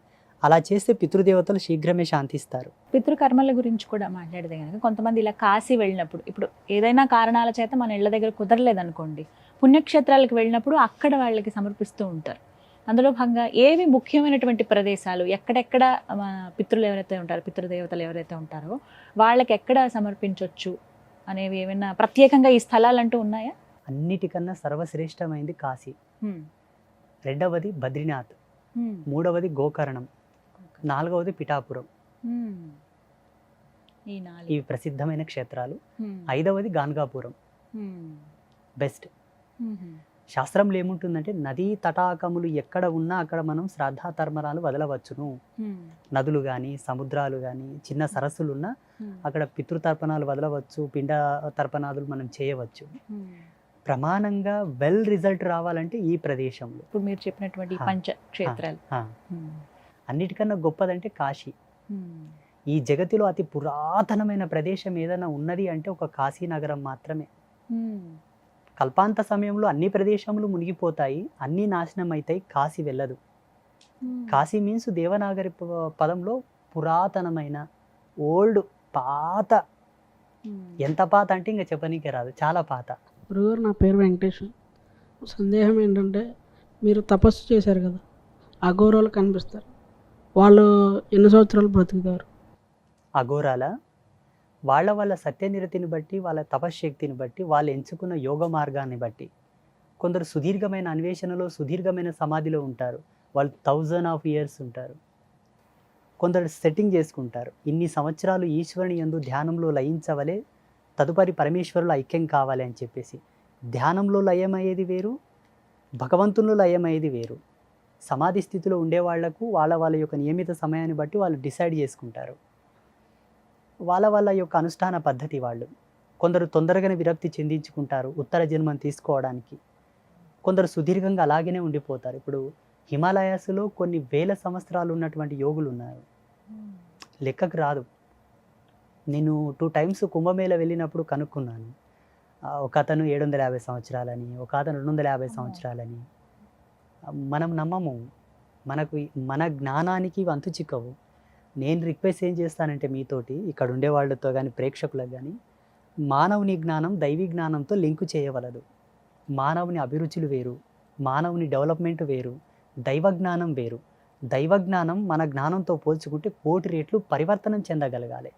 అలా చేస్తే పితృదేవతలు శీఘ్రమే శాంతిస్తారు. పితృకర్మల గురించి కూడా మాట్లాడితే కనుక కొంతమంది ఇలా కాశీ వెళ్ళినప్పుడు, ఇప్పుడు ఏదైనా కారణాల చేత మన ఇళ్ళ దగ్గర కుదరలేదనుకోండి, పుణ్యక్షేత్రాలకు వెళ్ళినప్పుడు అక్కడ వాళ్ళకి సమర్పిస్తూ ఉంటారు. అందులో భాగంగా ఏవి ముఖ్యమైనటువంటి ప్రదేశాలు, ఎక్కడెక్కడ పితృలు ఎవరైతే ఉంటారో పితృదేవతలు ఎవరైతే ఉంటారో వాళ్ళకి ఎక్కడ సమర్పించవచ్చు అనేవి ఏమైనా ప్రత్యేకంగా ఈ స్థలాలంటూ ఉన్నాయా? అన్నిటికన్నా సర్వశ్రేష్టమైంది కాశీ, రెండవది బద్రీనాథ్, మూడవది గోకర్ణం, నాలుగవది పిఠాపురం. ఇవి ప్రసిద్ధమైన క్షేత్రాలు. ఐదవది గాన్గాపురం, బెస్ట్. శాస్త్రంలో ఏముంటుందంటే నదీ తటాకములు ఎక్కడ ఉన్నా అక్కడ మనం శ్రాద్ధ తర్మరాలు వదలవచ్చును. నదులు కానీ సముద్రాలు కానీ చిన్న సరస్సులు ఉన్నా అక్కడ పితృతర్పణాలు వదలవచ్చు, పిండ తర్పణాలు మనం చేయవచ్చు. ప్రమాణంగా వెల్ రిజల్ట్ రావాలంటే ఈ ప్రదేశంలో ఇప్పుడు మీరు చెప్పినటువంటి పంచక్షేత్రాలు. అన్నిటికన్నా గొప్పదంటే కాశీ. ఈ జగతిలో అతి పురాతనమైన ప్రదేశం ఏదైనా ఉన్నది అంటే ఒక కాశీ నగరం మాత్రమే. కల్పాంత సమయంలో అన్ని ప్రదేశములు మునిగిపోతాయి, అన్నీ నాశనం అవుతాయి, కాశీ వెళ్ళదు. కాశీ మీన్స్ దేవనాగరి పదంలో పురాతనమైన ఓల్డ్ పాత. ఎంత పాత అంటే ఇంకా చెప్పనీకే రాదు, చాలా పాత. గురుగారు, నా పేరు వెంకటేష్. సందేహం ఏంటంటే మీరు తపస్సు చేశారు కదా, అఘోరాలు కనిపిస్తారు, వాళ్ళు ఎన్ని సంవత్సరాలు బ్రతుకుతారు? అఘోరాల వాళ్ళ సత్యనిరతిని బట్టి, వాళ్ళ తపశ్శక్తిని బట్టి, వాళ్ళు ఎంచుకున్న యోగ మార్గాన్ని బట్టి కొందరు సుదీర్ఘమైన అన్వేషణలో సుదీర్ఘమైన సమాధిలో ఉంటారు, వాళ్ళు 1000 years ఉంటారు. కొందరు సెట్టింగ్ చేసుకుంటారు, ఇన్ని సంవత్సరాలు ఈశ్వరుని యందు ధ్యానంలో లయించవలే, తదుపరి పరమేశ్వరులు ఐక్యం కావాలి అని చెప్పేసి. ధ్యానంలో లయమయ్యేది వేరు, భగవంతునిలో లయమయ్యేది వేరు. సమాధి స్థితిలో ఉండేవాళ్లకు వాళ్ళ యొక్క నియమిత సమయాన్ని బట్టి వాళ్ళు డిసైడ్ చేసుకుంటారు, వాళ్ళ యొక్క అనుష్ఠాన పద్ధతి. వాళ్ళు కొందరు తొందరగానే విరక్తి చెందించుకుంటారు ఉత్తర జన్మం తీసుకోవడానికి, కొందరు సుదీర్ఘంగా అలాగనే ఉండిపోతారు. ఇప్పుడు హిమాలయాస్లో కొన్ని వేల సంవత్సరాలు ఉన్నటువంటి యోగులు ఉన్నారు, లెక్కకు రాదు. నేను 2 టైమ్స్ కుంభమేళ వెళ్ళినప్పుడు కనుక్కున్నాను. ఒక అతను 750 సంవత్సరాలని, ఒక అతను 250 సంవత్సరాలని. మనం నమ్మము, మన జ్ఞానానికి ఇవి అంతు చిక్కవు. నేను రిక్వెస్ట్ ఏం చేస్తానంటే మీతోటి ఇక్కడ ఉండే వాళ్ళతో కానీ ప్రేక్షకులకు కానీ, మానవుని జ్ఞానం దైవీ జ్ఞానంతో లింకు చేయవలదు. మానవుని అభిరుచులు వేరు, మానవుని డెవలప్మెంట్ వేరు, దైవ జ్ఞానం వేరు. దైవ జ్ఞానం మన జ్ఞానంతో పోల్చుకుంటే 1,000,000 రెట్లు పరివర్తనం చెందగలగాలి.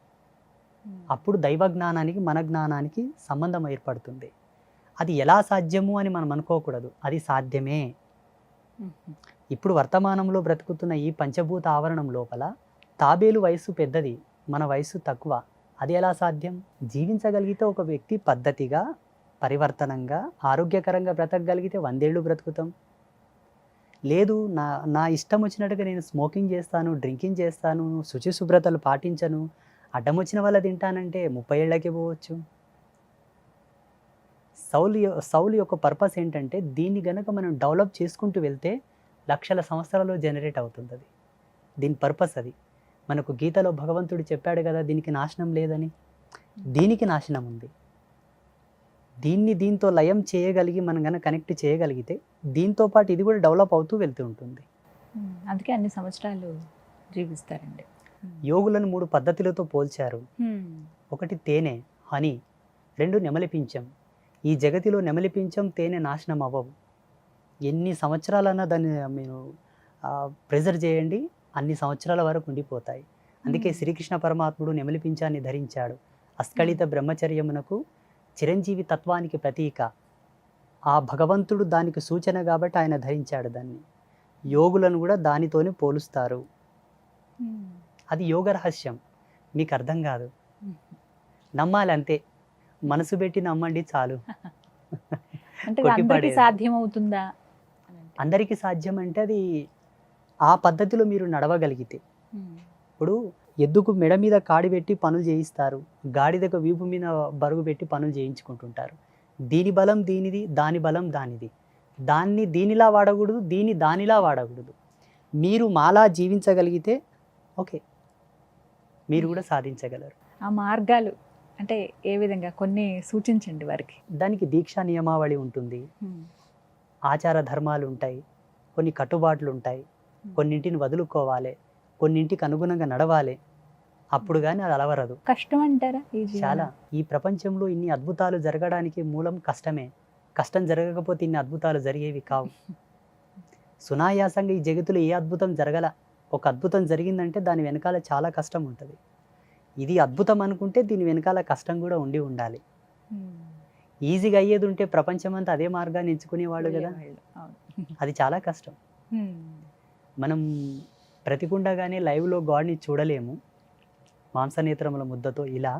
అప్పుడు దైవ జ్ఞానానికి మన జ్ఞానానికి సంబంధం ఏర్పడుతుంది. అది ఎలా సాధ్యము అని మనం అనుకోకూడదు, అది సాధ్యమే. ఇప్పుడు వర్తమానంలో బ్రతుకుతున్న ఈ పంచభూత ఆవరణం లోపల తాబేలు వయస్సు పెద్దది, మన వయస్సు తక్కువ. అది ఎలా సాధ్యం? జీవించగలిగితే ఒక వ్యక్తి పద్ధతిగా, పరివర్తనంగా, ఆరోగ్యకరంగా బ్రతకగలిగితే 100 ఏళ్ళు బ్రతుకుతాం. లేదు, నా ఇష్టం వచ్చినట్టుగా నేను స్మోకింగ్ చేస్తాను, డ్రింకింగ్ చేస్తాను, శుచి శుభ్రతలు పాటించను, అడ్డం వచ్చిన వల్ల తింటానంటే 30 ఏళ్ళకే పోవచ్చు. సౌలు యొక్క పర్పస్ ఏంటంటే దీన్ని గనక మనం డెవలప్ చేసుకుంటూ వెళ్తే లక్షల సంవత్సరాలు జనరేట్ అవుతుంది. అది దీని పర్పస్. అది మనకు గీతలో భగవంతుడు చెప్పాడు కదా, దీనికి నాశనం లేదని. దీనికి నాశనం ఉంది. దీంతో లయం చేయగలిగి మనం కనుక కనెక్ట్ చేయగలిగితే దీంతో పాటు ఇది కూడా డెవలప్ అవుతూ వెళ్తూ ఉంటుంది. అందుకే అన్ని సంవత్సరాలు జీవిస్తారండి. యోగులను 3 పద్ధతులతో పోల్చారు. ఒకటి తేనె, హనీ. 2 నెమలి పించం. ఈ జగతిలో నెమలి పించం, తేనె నాశనం అవ్వవు. ఎన్ని సంవత్సరాలన్నా దాన్ని మీరు ప్రిజర్వ్ చేయండి, అన్ని సంవత్సరాల వరకు ఉండిపోతాయి. అందుకే శ్రీకృష్ణ పరమాత్ముడు నెమలి పించాన్ని ధరించాడు. అస్కళిత బ్రహ్మచర్యమునకు చిరంజీవి తత్వానికి ప్రతీక. ఆ భగవంతుడు దానికి సూచన కాబట్టి ఆయన ధరించాడు దాన్ని. యోగులను కూడా దానితోనే పోలుస్తారు. అది యోగ రహస్యం, మీకు అర్థం కాదు. నమ్మాలి అంతే, మనసు పెట్టి నమ్మండి చాలు. అంటే అందరికీ సాధ్యం అవుతుందా? అందరికీ సాధ్యం అంటే అది ఆ పద్ధతిలో మీరు నడవగలిగితే. ఇప్పుడు ఎద్దుకు మెడ మీద కాడి పెట్టి పనులు చేయిస్తారు, గాడిదకు వీపు మీద బరుగు పెట్టి పనులు చేయించుకుంటుంటారు. దీని బలం దీనిది, దాని బలం దానిది. దాన్ని దీనిలా వాడకూడదు, దీన్ని దానిలా వాడకూడదు. మీరు మాలా జీవించగలిగితే ఓకే, మీరు కూడా సాధించగలరు. ఆ మార్గాలు అంటే ఏ విధంగా కొన్ని సూచించండి వారికి. దానికి దీక్షా నియమావళి ఉంటుంది, ఆచార ధర్మాలు ఉంటాయి, కొన్ని కట్టుబాట్లు ఉంటాయి. కొన్నింటిని వదులుకోవాలి, కొన్నింటికి అనుగుణంగా నడవాలి. అప్పుడు కానీ అది అలవరదు. కష్టం అంటారా? చాలా. ఈ ప్రపంచంలో ఇన్ని అద్భుతాలు జరగడానికి మూలం కష్టమే. కష్టం జరగకపోతే ఇన్ని అద్భుతాలు జరిగేవి కావు. సునాయాసంగా ఈ జగత్తులో ఏ అద్భుతం జరగల. ఒక అద్భుతం జరిగిందంటే దాని వెనకాల చాలా కష్టం ఉంటుంది. ఇది అద్భుతం అనుకుంటే దీని వెనకాల కష్టం కూడా ఉండాలి. ఈజీగా అయ్యేది ఉంటే ప్రపంచం అంతా అదే మార్గాన్ని ఎంచుకునేవాళ్ళు కదా. అది చాలా కష్టం. మనం ప్రతికుండగానే లైవ్లో గాడ్ని చూడలేము మాంసనేత్రముల ముద్దతో. ఇలా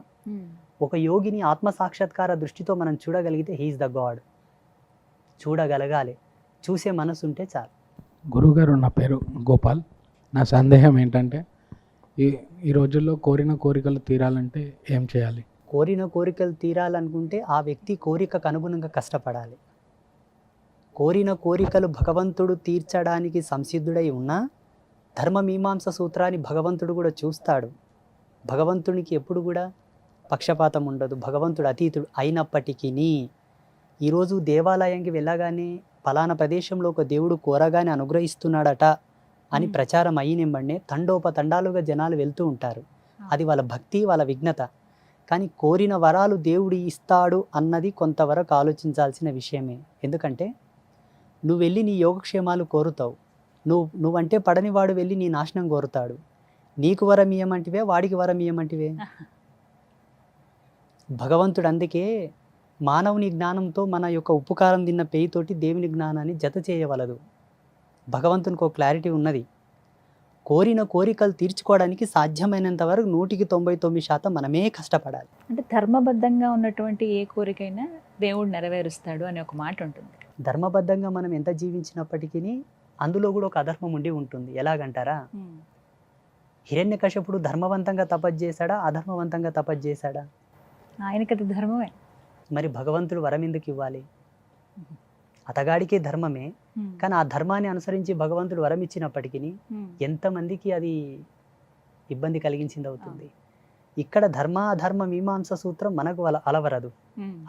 ఒక యోగిని ఆత్మ సాక్షాత్కార దృష్టితో మనం చూడగలిగితే హీఈస్ ద గాడ్. చూడగలగాలి, చూసే మనసు ఉంటే చాలు. గురుగారు, నా పేరు గోపాల్. నా సందేహం ఏంటంటే ఈ రోజుల్లో కోరిన కోరికలు తీరాలంటే ఏం చేయాలి? కోరిన కోరికలు తీరాలనుకుంటే ఆ వ్యక్తి కోరికకు అనుగుణంగా కష్టపడాలి. కోరిన కోరికలు భగవంతుడు తీర్చడానికి సంసిద్ధుడై ఉన్నా ధర్మమీమాంస సూత్రాన్ని భగవంతుడు కూడా చూస్తాడు. భగవంతునికి ఎప్పుడు కూడా పక్షపాతం ఉండదు. భగవంతుడు అతీతుడు అయినప్పటికీ ఈరోజు దేవాలయానికి వెళ్ళగానే ఫలానా ప్రదేశంలో ఒక దేవుడు కోరగానే అనుగ్రహిస్తున్నాడట అని ప్రచారం అయినెంబడే తండోపతండాలుగా జనాలు వెళ్తూ ఉంటారు. అది వాళ్ళ భక్తి, వాళ్ళ విఘ్నత. కానీ కోరిన వరాలు దేవుడు ఇస్తాడు అన్నది కొంతవరకు ఆలోచించాల్సిన విషయమే. ఎందుకంటే నువ్వు వెళ్ళి నీ యోగక్షేమాలు కోరుతావు, నువ్వంటే పడనివాడు వెళ్ళి నీ నాశనం కోరుతాడు. నీకు వరం ఇయ్యమంటివే, వాడికి వరం ఇయ్యమంటివే. భగవంతుడు అందుకే మానవుని జ్ఞానంతో మన యొక్క ఉప్పుకారం తిన్న పేయితోటి దేవుని జ్ఞానాన్ని జత చేయవలదు. భగవంతునికి ఒక క్లారిటీ ఉన్నది. కోరిన కోరికలు తీర్చుకోవడానికి సాధ్యమైనంత వరకు 199% మనమే కష్టపడాలి. అంటే ధర్మబద్ధంగా ఉన్నటువంటి ఏ కోరికైనా దేవుడు నెరవేరుస్తాడు అనే ఒక మాట ఉంటుంది. ధర్మబద్ధంగా మనం ఎంత జీవించినప్పటికీ అందులో కూడా ఒక అధర్మం ఉండి ఉంటుంది. ఎలాగంటారా, హిరణ్యకశపుడు ధర్మవంతంగా తపస్సు చేశాడా, అధర్మవంతంగా తపస్సు చేశాడా? ఆయనకది ధర్మమే. మరి భగవంతుడు వరం ఎందుకు ఇవ్వాలి? అతగాడికే ధర్మమే, కానీ ఆ ధర్మాన్ని అనుసరించి భగవంతుడు వరం ఇచ్చినప్పటికీ ఎంతమందికి అది ఇబ్బంది కలిగించింది అవుతుంది. ఇక్కడ ధర్మ మీమాంస సూత్రం మనకు అలవరదు,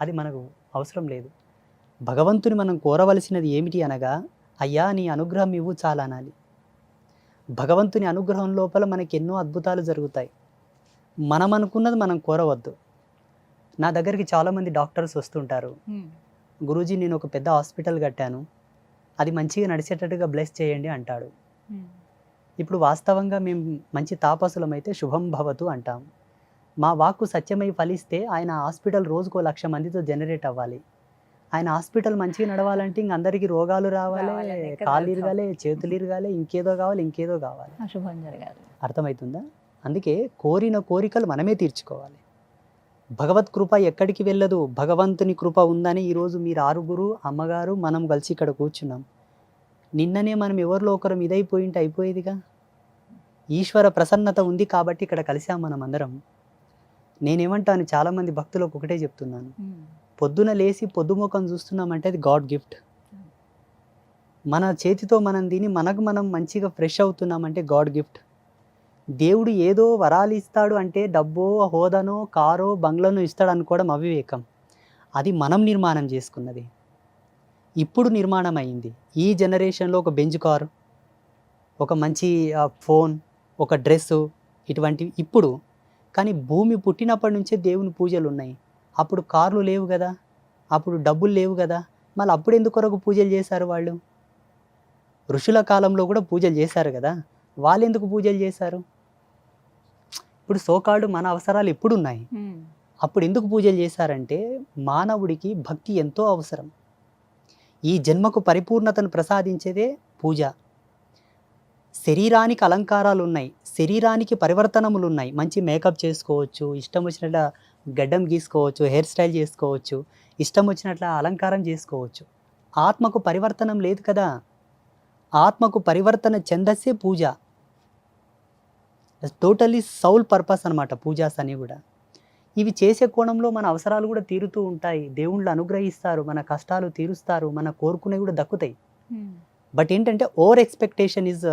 అది మనకు అవసరం లేదు. భగవంతుని మనం కోరవలసినది ఏమిటి అనగా, అయ్యా నీ అనుగ్రహం ఇవ్వు చాలా అనాలి. భగవంతుని అనుగ్రహం లోపల మనకి ఎన్నో అద్భుతాలు జరుగుతాయి. మనం అనుకున్నది మనం కోరవద్దు. నా దగ్గరికి చాలామంది డాక్టర్స్ వస్తుంటారు, గురూజీ నేను ఒక పెద్ద హాస్పిటల్ కట్టాను, అది మంచిగా నడిచేటట్టుగా బ్లెస్ చేయండి అంటాడు. ఇప్పుడు వాస్తవంగా మేము మంచి తాపసులమైతే శుభం భవతు అంటాం. మా వాక్కు సత్యమై ఫలిస్తే ఆయన హాస్పిటల్ రోజుకో 1,00,000 మందితో జనరేట్ అవ్వాలి. ఆయన హాస్పిటల్ మంచిగా నడవాలంటే ఇంక అందరికీ రోగాలు రావాలి, కాళ్ళు ఇరగాలి, చేతులు ఇరగాలి, ఇంకేదో కావాలి. అశుభం జరగాలి. అర్థమవుతుందా? అందుకే కోరిన కోరికలు మనమే తీర్చుకోవాలి. భగవత్ కృప ఎక్కడికి వెళ్ళదు, భగవంతుని కృప ఉందని ఈరోజు మీరు 6 అమ్మగారు మనం కలిసి ఇక్కడ కూర్చున్నాం. నిన్ననే మనం ఎవరిలో ఒకరం ఇదైపోయింటే అయిపోయేదిగా. ఈశ్వర ప్రసన్నత ఉంది కాబట్టి ఇక్కడ కలిసాం మనం అందరం. నేనేమంటాను, చాలామంది భక్తులకు ఒకటే చెప్తున్నాను, పొద్దున లేచి పొద్దుముఖం చూస్తున్నామంటే అది గాడ్ గిఫ్ట్. మన చేతితో మనం తిని మనకు మనం మంచిగా ఫ్రెష్ అవుతున్నామంటే గాడ్ గిఫ్ట్. దేవుడు ఏదో వరాలు ఇస్తాడు అంటే డబ్బో హోదానో కారో బంగ్లానో ఇస్తాడు అనుకోవడం అవివేకం. అది మనం నిర్మాణం చేసుకున్నది, ఇప్పుడు నిర్మాణం అయింది. ఈ జనరేషన్లో ఒక బెంజ్ కారు, ఒక మంచి ఫోన్, ఒక డ్రెస్సు, ఇటువంటివి ఇప్పుడు. కానీ భూమి పుట్టినప్పటి నుంచే దేవుని పూజలు ఉన్నాయి. అప్పుడు కార్లు లేవు కదా, అప్పుడు డబ్బులు లేవు కదా, మళ్ళీ అప్పుడు ఎందుకొరకు పూజలు చేశారు వాళ్ళు? ఋషుల కాలంలో కూడా పూజలు చేశారు కదా, వాళ్ళు ఎందుకు పూజలు చేశారు? ఇప్పుడు సోకాడు మన అవసరాలు ఎప్పుడు ఉన్నాయి, అప్పుడు ఎందుకు పూజలు చేశారంటే మానవుడికి భక్తి ఎంతో అవసరం. ఈ జన్మకు పరిపూర్ణతను ప్రసాదించేదే పూజ. శరీరానికి అలంకారాలు ఉన్నాయి, శరీరానికి పరివర్తనములు ఉన్నాయి. మంచి మేకప్ చేసుకోవచ్చు, ఇష్టం వచ్చినట్ల గడ్డం గీసుకోవచ్చు, హెయిర్ స్టైల్ చేసుకోవచ్చు, ఇష్టం వచ్చినట్ల అలంకారం చేసుకోవచ్చు. ఆత్మకు పరివర్తనం లేదు కదా. ఆత్మకు పరివర్తన చెందసే పూజ. టోటలీ సౌల్ పర్పస్ అనమాట పూజాస్ అని కూడా. ఇవి చేసే కోణంలో మన అవసరాలు కూడా తీరుతూ ఉంటాయి, దేవుళ్ళు అనుగ్రహిస్తారు, మన కష్టాలు తీరుస్తారు, మన కోరుకునేవి కూడా దక్కుతాయి. బట్ ఏంటంటే over expectation is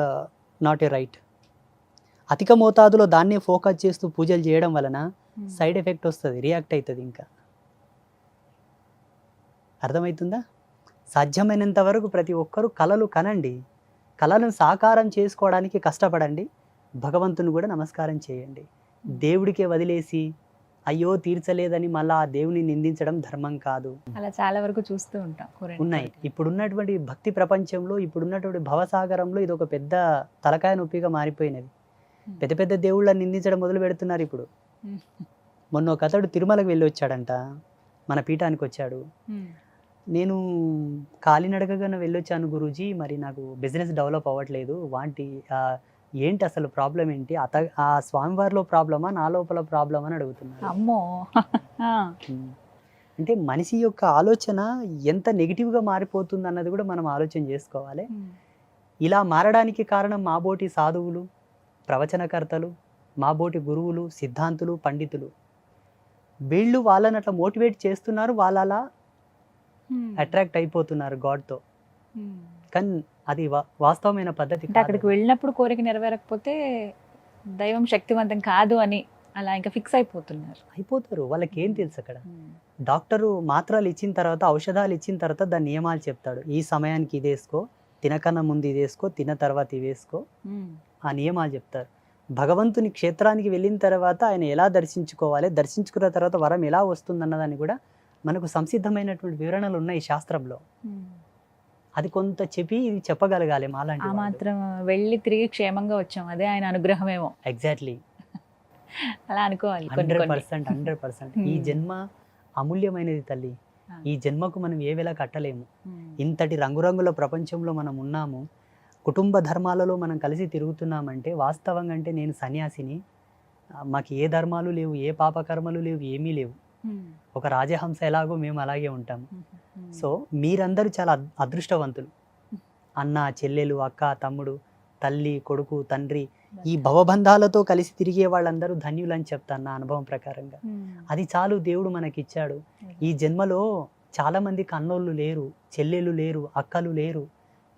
not a right. అధిక మోతాదులో దాన్నే ఫోకస్ చేస్తూ పూజలు చేయడం వలన సైడ్ ఎఫెక్ట్ వస్తుంది, రియాక్ట్ అవుతుంది. ఇంకా అర్థమవుతుందా? సాధ్యమైనంత వరకు ప్రతి ఒక్కరూ కళలు కనండి, కళలను సాకారం చేసుకోవడానికి కష్టపడండి, భగవంతుని కూడా నమస్కారం చేయండి. దేవుడికే వదిలేసి అయ్యో తీర్చలేదని మళ్ళీ ఆ దేవుని నిందించడం ధర్మం కాదు. అలా చాలా వరకు చూస్తూ ఉంటాం. ఉన్నాయి ఇప్పుడున్నటువంటి భక్తి ప్రపంచంలో, ఇప్పుడున్నటువంటి భవసాగరంలో ఇది ఒక పెద్ద తలకాయ నొప్పిగా మారిపోయినది. పెద్ద పెద్ద దేవుళ్ళని నిందించడం మొదలు పెడుతున్నారు ఇప్పుడు. మొన్న ఒక అతడు తిరుమలకు వెళ్ళి వచ్చాడంట, మన పీఠానికి వచ్చాడు. నేను కాలినడకగా వెళ్ళొచ్చాను గురూజీ, మరి నాకు బిజినెస్ డెవలప్ అవ్వట్లేదు, వాంటి ఏంటి అసలు ప్రాబ్లం ఏంటి? ఆ స్వామివారిలో ప్రాబ్లమా నా లోపల ప్రాబ్లమా అని అడుగుతున్నారు. అమ్మో. అంటే మనిషి యొక్క ఆలోచన ఎంత నెగిటివ్గా మారిపోతుంది అన్నది కూడా మనం ఆలోచన చేసుకోవాలి. ఇలా మారడానికి కారణం మాబోటి సాధువులు, ప్రవచనకర్తలు, మాబోటి గురువులు, సిద్ధాంతులు, పండితులు. వీళ్ళు వాళ్ళని అట్లా మోటివేట్ చేస్తున్నారు, వాళ్ళు అలా అట్రాక్ట్ అయిపోతున్నారు గాడ్తో. కానీ అది వాస్తవమైన పద్ధతి. అక్కడికి వెళ్ళినప్పుడు కోరిక నెరవేరకపోతే దైవం శక్తివంతం కాదు అని అలా ఇంకా ఫిక్స్ అయిపోతారు. వాళ్ళకి ఏం తెలుసు? అక్కడ డాక్టరు మాత్రలు ఇచ్చిన తర్వాత, ఔషధాలు ఇచ్చిన తర్వాత దాని నియమాలు చెప్తాడు. ఈ సమయానికి ఇది వేసుకో, తినకన్నా ముందు ఇది వేసుకో, తిన్న తర్వాత ఇది వేసుకో, ఆ నియమాలు చెప్తారు. భగవంతుని క్షేత్రానికి వెళ్ళిన తర్వాత ఆయన ఎలా దర్శించుకోవాలి, దర్శించుకున్న తర్వాత వరం ఎలా వస్తుంది అన్నదాన్ని కూడా మనకు సంసిద్ధమైనటువంటి వివరణలు ఉన్నాయి శాస్త్రంలో. అది కొంత చెప్పి ఇది చెప్పగలగాలి మాలాంటి. ఆ మాత్రం వెళ్ళి తిరిగి క్షేమంగా వచ్చాం, అదే ఆయన అనుగ్రహమేమో. ఎగ్జాక్ట్లీ, అలా అనుకోవాలి. 100%. ఈ జన్మ అమూల్యమైనది తల్లి. ఈ జన్మకు మనం ఏ వేళ కట్టలేము. ఇంతటి రంగురంగుల ప్రపంచంలో మనం ఉన్నాము, కుటుంబ ధర్మాలలో మనం కలిసి తిరుగుతున్నామంటే వాస్తవంగా అంటే నేను సన్యాసిని, మాకు ఏ ధర్మాలు లేవు, ఏ పాపకర్మలు లేవు, ఏమీ లేవు. ఒక రాజహంస ఎలాగో మేము అలాగే ఉంటాము. సో మీరందరూ చాలా అదృష్టవంతులు. అన్న, చెల్లెలు, అక్క, తమ్ముడు, తల్లి, కొడుకు, తండ్రి, ఈ భవబంధాలతో కలిసి తిరిగే వాళ్ళందరూ ధన్యులు అని చెప్తాను నా అనుభవం ప్రకారంగా. అది చాలు దేవుడు మనకిచ్చాడు. ఈ జన్మలో చాలా మందికి అన్నోళ్ళు లేరు, చెల్లెలు లేరు, అక్కలు లేరు.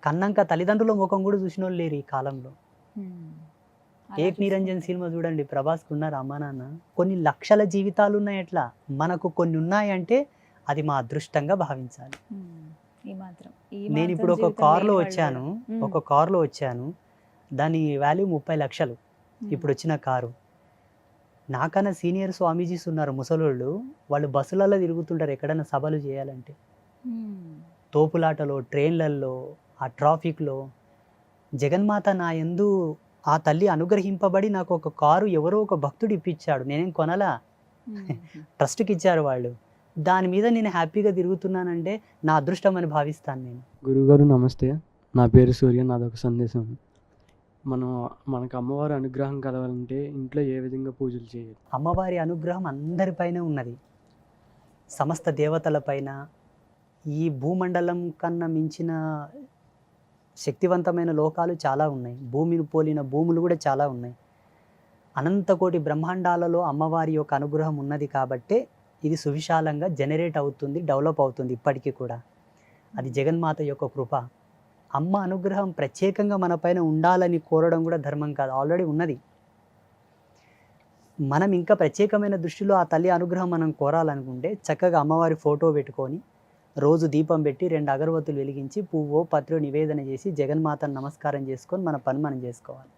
కన్నంక తల్లిదండ్రుల ముఖం కూడా చూసిన వాళ్ళు లేరు ఈ కాలంలో. అలా ఏక్ నిరంజన్ చూసుకుంటే. సినిమా చూడండి, ప్రభాస్కి ఉన్నారు అమ్మా నాన్న. కొన్ని లక్షల జీవితాలు ఉన్నాయి అట్లా. మనకు కొన్ని ఉన్నాయంటే అది మా అదృష్టంగా భావించాలి. ఈ మాత్రం నేను ఇప్పుడు ఒక జీవితం కార్లో లేని వాళ్ళు వచ్చాను, కూడా. ఒక కార్లో వచ్చాను, దాని వాల్యూ 30 లక్షలు ఇప్పుడు వచ్చిన కారు. నాకన్నా సీనియర్ స్వామీజీస్ ఉన్నారు ముసలోళ్ళు, వాళ్ళు బస్సులలో తిరుగుతుంటారు ఎక్కడైనా సభలు చేయాలంటే. తోపులాటలో, ట్రైన్లల్లో, ఆ ట్రాఫిక్లో. జగన్మాత నా యందు ఆ తల్లి అనుగ్రహింపబడి నాకు ఒక కారు ఎవరో ఒక భక్తుడు ఇప్పించాడు. నేనేం కొనలా, ట్రస్ట్కి ఇచ్చారు వాళ్ళు. దాని మీద నేను హ్యాపీగా తిరుగుతున్నానంటే నా అదృష్టం అని భావిస్తాను నేను. గురుగారు నమస్తే, నా పేరు సూర్య. నాదొక సందేశం. మనకు అమ్మవారి అనుగ్రహం కలవాలంటే ఇంట్లో ఏ విధంగా పూజలు చేయాలి? అమ్మవారి అనుగ్రహం అందరిపైన ఉన్నది, సమస్త దేవతలపైన. ఈ భూమండలం కన్నా మించిన శక్తివంతమైన లోకాలు చాలా ఉన్నాయి, భూమిని పోలిన భూములు కూడా చాలా ఉన్నాయి. అనంతకోటి బ్రహ్మాండాలలో అమ్మవారి యొక్క అనుగ్రహం ఉన్నది కాబట్టే ఇది సువిశాలంగా జనరేట్ అవుతుంది, డెవలప్ అవుతుంది ఇప్పటికీ కూడా. అది జగన్మాత యొక్క కృప. అమ్మ అనుగ్రహం ప్రత్యేకంగా మన పైన ఉండాలని కోరడం కూడా ధర్మం కాదు, ఆల్రెడీ ఉన్నది. మనం ఇంకా ప్రత్యేకమైన దృష్టిలో ఆ తల్లి అనుగ్రహం మనం కోరాలనుకుంటే చక్కగా అమ్మవారి ఫోటో పెట్టుకొని రోజు దీపం పెట్టి 2 అగరవత్తులు వెలిగించి పువ్వో పత్రో నివేదన చేసి జగన్మాతను నమస్కారం చేసుకొని మన పని మనం చేసుకోవాలి.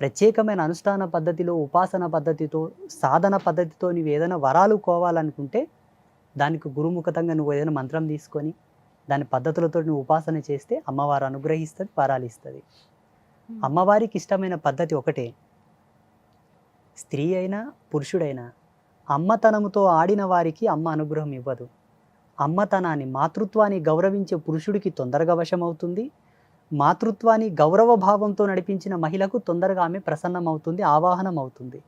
ప్రత్యేకమైన అనుష్ఠాన పద్ధతిలో, ఉపాసన పద్ధతితో, సాధన పద్ధతితో నువ్వు ఏదైనా వరాలు కోవాలనుకుంటే దానికి గురుముఖతంగా నువ్వు ఏదైనా మంత్రం తీసుకొని దాని పద్ధతులతో నువ్వు ఉపాసన చేస్తే అమ్మవారు అనుగ్రహిస్తుంది, వరాలు ఇస్తుంది. అమ్మవారికి ఇష్టమైన పద్ధతి ఒకటే. స్త్రీ అయినా పురుషుడైనా అమ్మతనముతో ఆడిన వారికి అమ్మ అనుగ్రహం ఇవ్వదు. అమ్మతనాన్ని, మాతృత్వాన్ని గౌరవించే పురుషుడికి తొందరగా వశమవుతుంది. మాతృత్వాన్ని గౌరవ భావంతో నడిపించిన మహిళకు తొందరగా ఆమె ప్రసన్నమవుతుంది, ఆవాహనం అవుతుంది,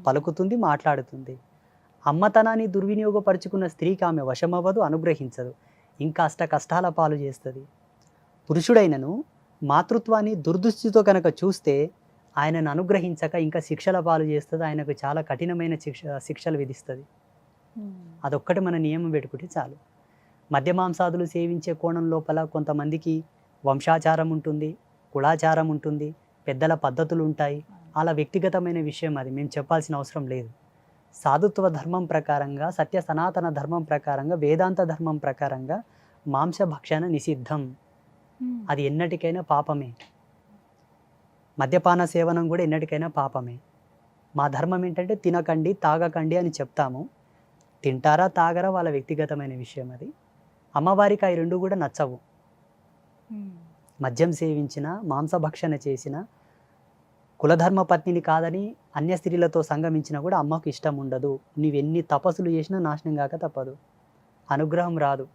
పలుకుతుంది, మాట్లాడుతుంది. అమ్మతనాన్ని దుర్వినియోగపరుచుకున్న స్త్రీకి ఆమె వశమవ్వదు, అనుగ్రహించదు, ఇంకా అష్ట కష్టాల పాలు చేస్తుంది. పురుషుడైనను మాతృత్వాన్ని దుర్దృష్టితో కనుక చూస్తే ఆయనను అనుగ్రహించక ఇంకా శిక్షల పాలు చేస్తుంది, ఆయనకు చాలా కఠినమైన శిక్షలు విధిస్తుంది. అదొక్కటి మన నియమం పెట్టుకుంటే చాలు. మద్యమాంసాదులు సేవించే కోణం లోపల కొంతమందికి వంశాచారం ఉంటుంది, కులాచారం ఉంటుంది, పెద్దల పద్ధతులు ఉంటాయి. అలా వ్యక్తిగతమైన విషయం, అది మేము చెప్పాల్సిన అవసరం లేదు. సాధుత్వ ధర్మం ప్రకారంగా, సత్య సనాతన ధర్మం ప్రకారంగా, వేదాంత ధర్మం ప్రకారంగా మాంసభక్షణ నిషిద్ధం. అది ఎన్నటికైనా పాపమే. మద్యపాన సేవనం కూడా ఎన్నటికైనా పాపమే. మా ధర్మం ఏంటంటే తినకండి, తాగకండి అని చెప్తాము. తింటారా తాగరా వాళ్ళ వ్యక్తిగతమైన విషయం అది. అమ్మవారికి అవి రెండు కూడా నచ్చవు. మద్యం సేవించిన, మాంసభక్షణ చేసిన, కులధర్మ పత్నిని కాదని అన్య స్త్రీలతో సంగమించినా కూడా అమ్మకు ఇష్టం ఉండదు. నీవెన్ని తపస్సులు చేసినా నాశనం కాక తప్పదు, అనుగ్రహం రాదు.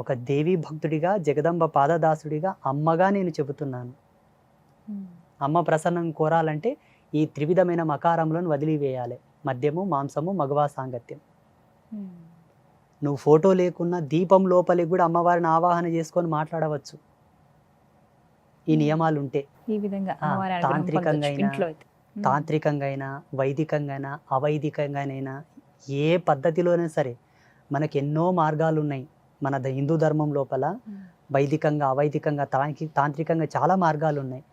ఒక దేవీ భక్తుడిగా, జగదంబ పాదదాసుడిగా, అమ్మగా నేను చెబుతున్నాను. అమ్మ ప్రసన్నం కోరాలంటే ఈ త్రివిధమైన మకారములను వదిలివేయాలి. మద్యము, మాంసము, మగవా సాంగత్యం. నువ్వు ఫోటో లేకున్నా దీపం లోపలికి కూడా అమ్మవారిని ఆవాహన చేసుకొని మాట్లాడవచ్చు, ఈ నియమాలు ఉంటే. ఈ విధంగా తాంత్రికంగా అయినా, వైదికంగా అయినా, అవైదికంగానైనా, ఏ పద్ధతిలోనైనా సరే మనకు ఎన్నో మార్గాలు ఉన్నాయి. మన హిందూ ధర్మం లోపల వైదికంగా, అవైదికంగా, తాంత్రికంగా చాలా మార్గాలు ఉన్నాయి.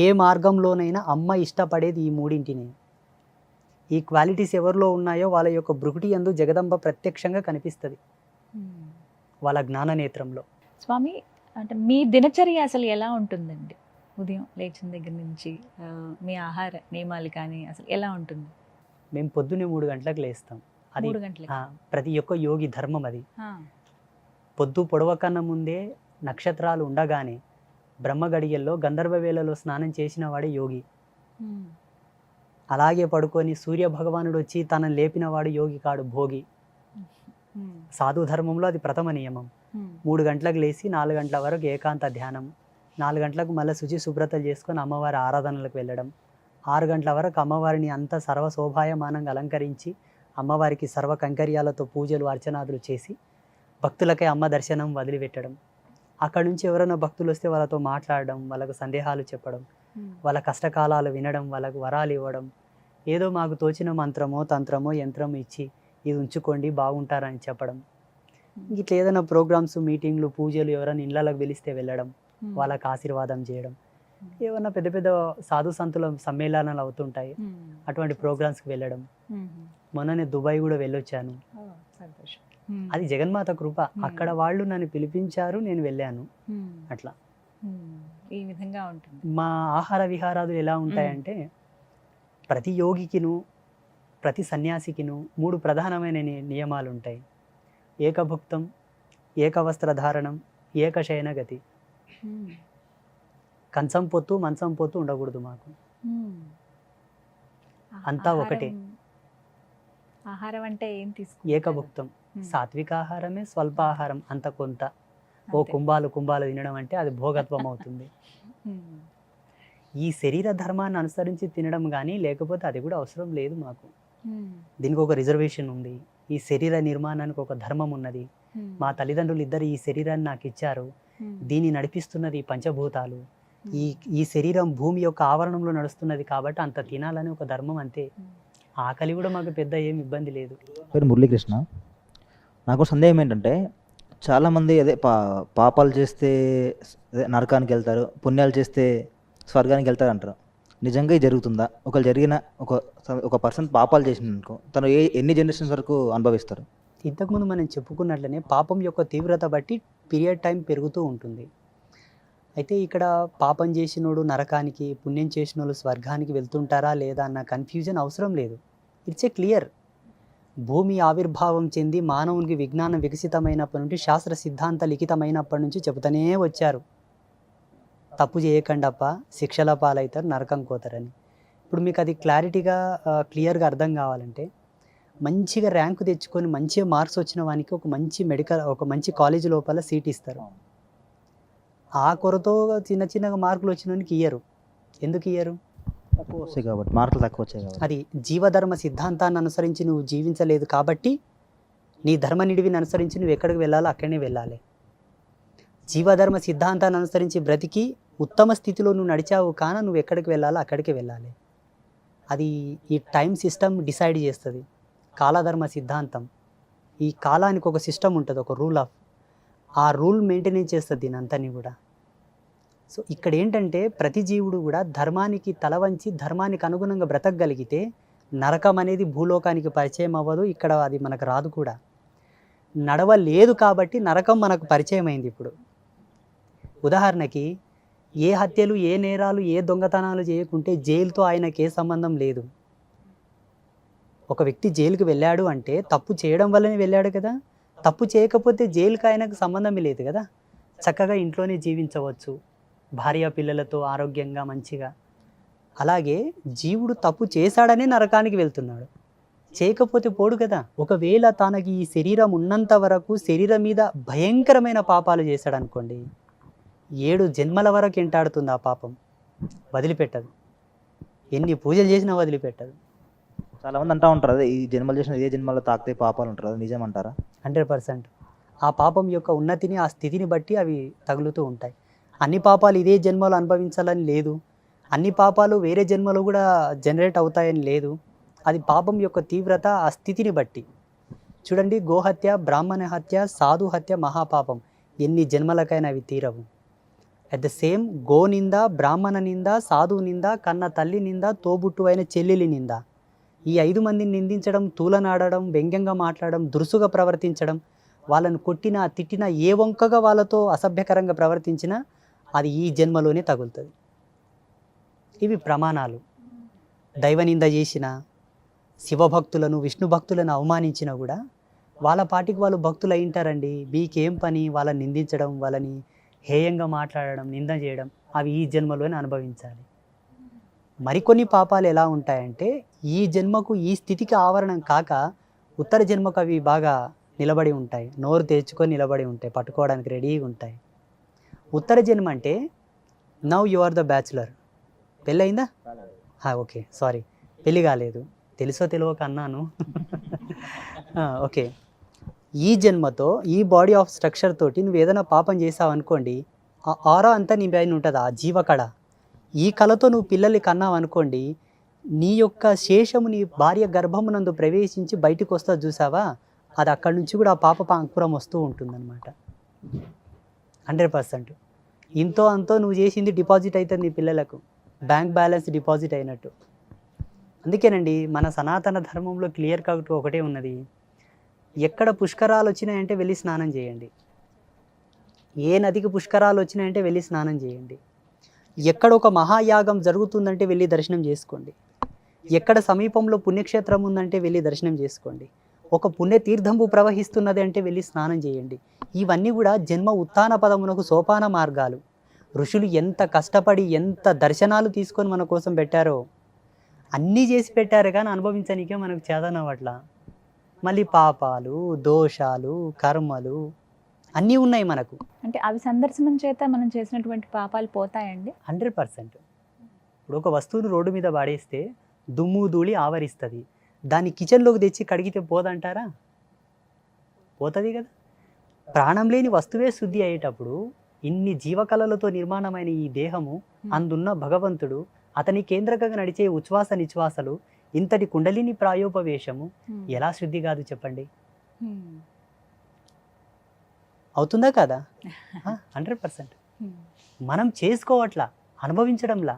ఏ మార్గంలోనైనా అమ్మ ఇష్టపడేది ఈ మూడింటిని. ఈ క్వాలిటీస్ ఎవరిలో ఉన్నాయో వాళ్ళ యొక్క భృకుటి యందు జగదంబ ప్రత్యక్షంగా కనిపిస్తుంది, వాళ్ళ జ్ఞాన నేత్రంలో. స్వామి, అంటే మీ దినచర్య అసలు ఎలా ఉంటుందండి? ఉదయం లేచిన దగ్గర నుంచి మీ ఆహార నియమాలు కానీ అసలు ఎలా ఉంటుంది? మేము పొద్దున్నే 3 గంటలకు లేస్తాం. అది 3 గంటలకి? ప్రతి ఒక్క యోగి ధర్మం అది. పొద్దు పొడవకన్నా ముందే నక్షత్రాలు ఉండగానే బ్రహ్మ గడియల్లో గంధర్వ వేళలో స్నానం చేసిన వాడే యోగి. అలాగే పడుకొని సూర్య భగవానుడు వచ్చి తనను లేపిన వాడు యోగి కాడు, భోగి. సాధు ధర్మంలో అది ప్రథమ నియమం. 3 గంటలకు లేచి 4 గంటల వరకు ఏకాంత ధ్యానం, 4 గంటలకు మళ్ళీ శుచి శుభ్రతలు చేసుకొని అమ్మవారి ఆరాధనలకు వెళ్ళడం, 6 గంటల వరకు అమ్మవారిని అంత సర్వశోభాయమానంగా అలంకరించి అమ్మవారికి సర్వ కంకర్యాలతో పూజలు అర్చనాదులు చేసి భక్తులకై అమ్మ దర్శనం వదిలిపెట్టడం. అక్కడి నుంచి ఎవరైనా భక్తులు వస్తే వాళ్ళతో మాట్లాడడం, వాళ్ళకు సందేహాలు చెప్పడం, వాళ్ళ కష్టకాలాలు వినడం, వాళ్ళకు వరాలు ఇవ్వడం, ఏదో మాకు తోచిన మంత్రమో తంత్రమో యంత్రమో ఇచ్చి ఇది ఉంచుకోండి బాగుంటారని చెప్పడం. ఇట్లా ఏదైనా ప్రోగ్రామ్స్, మీటింగ్లు, పూజలు ఎవరైనా ఇళ్ళకి పిలిస్తే వెళ్ళడం, వాళ్ళకి ఆశీర్వాదం చేయడం, ఏమన్నా పెద్ద పెద్ద సాధు సంతుల సమ్మేళనాలు అవుతుంటాయి, అటువంటి ప్రోగ్రామ్స్కి వెళ్ళడం. మొన్ననే దుబాయ్ కూడా వెళ్ళొచ్చాను. సంతోషం. అది జగన్మాత కృప. అక్కడ వాళ్ళు నన్ను పిలిపించారు, నేను వెళ్ళాను. అట్లా ఈ విధంగా ఉంటుంది. మా ఆహార విహారాలు ఎలా ఉంటాయంటే, ప్రతి యోగికిను ప్రతి సన్యాసికిను 3 ప్రధానమైన నియమాలు ఉంటాయి. ఏకభుక్తం, ఏకవస్త్రధారణం, ఏకశయన గతి. కంచం పొత్తు మంచం పొత్తు ఉండకూడదు మాకు. అంతా ఒకటే. ఆహారం అంటే ఏం ఏకభుక్తం, సాత్విక ఆహారమే, స్వల్ప ఆహారం అంత కొంత. ఓ కుంభాలు తినడం అంటే అది భోగత్వం అవుతుంది. ఈ శరీర ధర్మాన్ని అనుసరించి తినడం కానీ, లేకపోతే అది కూడా అవసరం లేదు మాకు. దీనికి ఒక రిజర్వేషన్ ఉంది. ఈ శరీర నిర్మాణానికి ఒక ధర్మం ఉన్నది. మా తల్లిదండ్రులు ఇద్దరు ఈ శరీరాన్ని నాకు ఇచ్చారు. దీన్ని నడిపిస్తున్నది పంచభూతాలు. ఈ శరీరం భూమి యొక్క ఆవరణంలో నడుస్తున్నది కాబట్టి అంత తినాలని ఒక ధర్మం, అంతే. ఆకలి కూడా మాకు పెద్ద ఏం ఇబ్బంది లేదు. పేరు మురళీకృష్ణ. నాకు సందేహం ఏంటంటే, చాలామంది అదే పాపాలు చేస్తే నరకానికి వెళ్తారు, పుణ్యాలు చేస్తే స్వర్గానికి వెళ్తారు అంటారు. నిజంగా ఇది జరుగుతుందా? ఒక పర్సన్ పాపాలు చేసినందుకు తను ఎన్ని జనరేషన్స్ వరకు అనుభవిస్తారు? ఇంతకుముందు మనం చెప్పుకున్నట్లనే పాపం యొక్క తీవ్రత బట్టి పీరియడ్ టైం పెరుగుతూ ఉంటుంది. అయితే ఇక్కడ పాపం చేసినోడు నరకానికి, పుణ్యం చేసినోళ్ళు స్వర్గానికి వెళ్తుంటారా లేదా అన్న కన్ఫ్యూజన్ అవసరం లేదు. It's a clear. భూమి ఆవిర్భావం చెంది మానవునికి విజ్ఞానం వికసితమైనప్పటి నుండి, శాస్త్ర సిద్ధాంత లిఖితమైనప్పటి నుంచి చెబుతూనే వచ్చారు, తప్పు చేయకండప్ప శిక్షల పాలవుతారు, నరకం కోతారని. ఇప్పుడు మీకు అది క్లియర్గా అర్థం కావాలంటే, మంచిగా ర్యాంకు తెచ్చుకొని మంచిగా మార్క్స్ వచ్చిన వానికి ఒక మంచి కాలేజీ లోపల సీట్ ఇస్తారు. ఆ కొరతో చిన్నగా మార్కులు వచ్చిన వానికి ఇయ్యరు. ఎందుకు ఇయ్యరు? తక్కువ వస్తాయి కాబట్టి, మార్కులు తక్కువ వచ్చాయి కాబట్టి. అది జీవధర్మ సిద్ధాంతాన్ని అనుసరించి నువ్వు జీవించలేదు కాబట్టి, నీ ధర్మ నిడివిని అనుసరించి నువ్వు ఎక్కడికి వెళ్ళాలో అక్కడనే వెళ్ళాలి. జీవధర్మ సిద్ధాంతాన్ని అనుసరించి బ్రతికి ఉత్తమ స్థితిలో నువ్వు నడిచావు కాన నువ్వు ఎక్కడికి వెళ్ళాలో అక్కడికి వెళ్ళాలి. అది ఈ టైం సిస్టమ్ డిసైడ్ చేస్తుంది. కాలధర్మ సిద్ధాంతం, ఈ కాలానికి ఒక సిస్టమ్ ఉంటుంది, ఒక రూల్ ఆఫ్, ఆ రూల్ మెయింటైన్ చేస్తుంది దీని అంతని కూడా. సో ఇక్కడ ఏంటంటే, ప్రతి జీవుడు కూడా ధర్మానికి తల వంచి ధర్మానికి అనుగుణంగా బ్రతకగలిగితే నరకం అనేది భూలోకానికి పరిచయం అవ్వదు. ఇక్కడ అది మనకు రాదు కూడా. నడవలేదు కాబట్టి నరకం మనకు పరిచయం అయింది ఇప్పుడు. ఉదాహరణకి, ఏ హత్యలు, ఏ నేరాలు, ఏ దొంగతనాలు చేయకుంటే జైలుతో ఆయనకి ఏ సంబంధం లేదు. ఒక వ్యక్తి జైలుకి వెళ్ళాడు అంటే తప్పు చేయడం వల్లనే వెళ్ళాడు కదా. తప్పు చేయకపోతే జైలుకి ఆయనకు సంబంధమే లేదు కదా. చక్కగా ఇంట్లోనే జీవించవచ్చు, భార్య పిల్లలతో ఆరోగ్యంగా మంచిగా. అలాగే జీవుడు తప్పు చేశాడనే నరకానికి వెళ్తున్నాడు, చేయకపోతే పోడు కదా. ఒకవేళ తనకి ఈ శరీరం ఉన్నంత వరకు శరీరం మీద భయంకరమైన పాపాలు చేశాడు అనుకోండి, 7 జన్మల వరకు ఎంటాడుతుంది ఆ పాపం, వదిలిపెట్టదు. ఎన్ని పూజలు చేసినా వదిలిపెట్టదు. చాలామంది అంటూ ఉంటారు, అదే ఈ జన్మలు చేసిన ఇదే జన్మలో తాకితే పాపాలు ఉంటారు, అది నిజం అంటారా? 100%. ఆ పాపం యొక్క ఉన్నతిని, ఆ స్థితిని బట్టి అవి తగులుతూ ఉంటాయి. అన్ని పాపాలు ఇదే జన్మలో అనుభవించాలని లేదు, అన్ని పాపాలు వేరే జన్మలో కూడా జనరేట్ అవుతాయని లేదు. అది పాపం యొక్క తీవ్రత, ఆ స్థితిని బట్టి. చూడండి, గోహత్య, బ్రాహ్మణ హత్య, సాధు హత్య మహాపాపం, ఎన్ని జన్మలకైనా అవి తీరవు. అట్ ద సేమ్ గో నింద, బ్రాహ్మణ నింద, సాధువు నింద, కన్న తల్లి నింద, తోబుట్టు అయిన చెల్లెలి నింద, ఈ 5 మందిని నిందించడం, తూలనాడడం, వ్యంగ్యంగా మాట్లాడడం, దురుసుగా ప్రవర్తించడం, వాళ్ళను కొట్టినా తిట్టినా, ఏ వంకగా వాళ్ళతో అసభ్యకరంగా ప్రవర్తించినా అది ఈ జన్మలోనే తగులుతుంది. ఇవి ప్రమాణాలు. దైవనింద చేసిన, శివభక్తులను, విష్ణు భక్తులను అవమానించినా కూడా వాళ్ళ పాటికి వాళ్ళు భక్తులు అయింటారండి. మీకేం పని వాళ్ళని నిందించడం, వాళ్ళని హేయంగా మాట్లాడడం, నింద చేయడం, అవి ఈ జన్మలోనే అనుభవించాలి. మరికొన్ని పాపాలు ఎలా ఉంటాయంటే, ఈ జన్మకు ఈ స్థితికి ఆవరణం కాక ఉత్తర జన్మకు అవి బాగా నిలబడి ఉంటాయి, నోరు తెచ్చుకొని నిలబడి ఉంటాయి, పట్టుకోవడానికి రెడీగా ఉంటాయి. ఉత్తర జన్మ అంటే, now you are the bachelor. పెళ్ళయిందా? ఓకే, సారీ, పెళ్ళి కాలేదు, తెలుసో తెలియక అన్నాను. ఓకే, ఈ జన్మతో ఈ బాడీ ఆఫ్ స్ట్రక్చర్ తోటి నువ్వు ఏదైనా పాపం చేసావు అనుకోండి, ఆ ఆరా అంతా నీ పైన ఉంటుంది, ఆ జీవకళ. ఈ కళతో నువ్వు పిల్లల్ని కన్నావు అనుకోండి, నీ యొక్క శేషము నీ భార్య గర్భమునందు ప్రవేశించి బయటకు వస్తా చూసావా, అది అక్కడి నుంచి కూడా ఆ పాప అంకురం వస్తూ ఉంటుందన్నమాట. 100%. ఇంతో అంతో నువ్వు చేసింది డిపాజిట్ అవుతుంది నీ పిల్లలకు, బ్యాంక్ బ్యాలెన్స్ డిపాజిట్ అయినట్టు. అందుకేనండి మన సనాతన ధర్మంలో క్లియర్ కట్ ఒకటే ఉన్నది, ఎక్కడ పుష్కరాలు వచ్చినాయంటే వెళ్ళి స్నానం చేయండి, ఏ నదికి పుష్కరాలు వచ్చినాయంటే వెళ్ళి స్నానం చేయండి, ఎక్కడ ఒక మహాయాగం జరుగుతుందంటే వెళ్ళి దర్శనం చేసుకోండి, ఎక్కడ సమీపంలో పుణ్యక్షేత్రం ఉందంటే వెళ్ళి దర్శనం చేసుకోండి, ఒక పుణ్యతీర్థంపు ప్రవహిస్తున్నది అంటే వెళ్ళి స్నానం చేయండి. ఇవన్నీ కూడా జన్మ ఉత్థాన పదమునకు సోపాన మార్గాలు. ఋషులు ఎంత కష్టపడి ఎంత దర్శనాలు తీసుకొని మన కోసం పెట్టారో అన్నీ చేసి పెట్టారు, కానీ అనుభవించడానికే మనకు చేతనవట్ల. మళ్ళీ పాపాలు, దోషాలు, కర్మలు అన్నీ ఉన్నాయి మనకు. అంటే అవి సందర్శనం చేత మనం చేసినటువంటి పాపాలు పోతాయండి? 100%. ఇప్పుడు ఒక వస్తువును రోడ్డు మీద పాడేస్తే దుమ్ము ధూళి ఆవరిస్తుంది, దాన్ని కిచెన్లోకి తెచ్చి కడిగితే పోదంటారా? పోతుంది కదా. ప్రాణం లేని వస్తువే శుద్ధి అయ్యేటప్పుడు ఇన్ని జీవకళలతో నిర్మాణమైన ఈ దేహము, అందున్న భగవంతుడు, అతని కేంద్రకంగా నడిచే ఉచ్ఛ్వాస నిశ్వాసలు, ఇంతటి కుండలిని ప్రాయోపవేశము ఎలా శుద్ధి కాదు చెప్పండి? అవుతుందా కదా? 100%. మనం చేసుకోవట్లా, అనుభవించడంలా.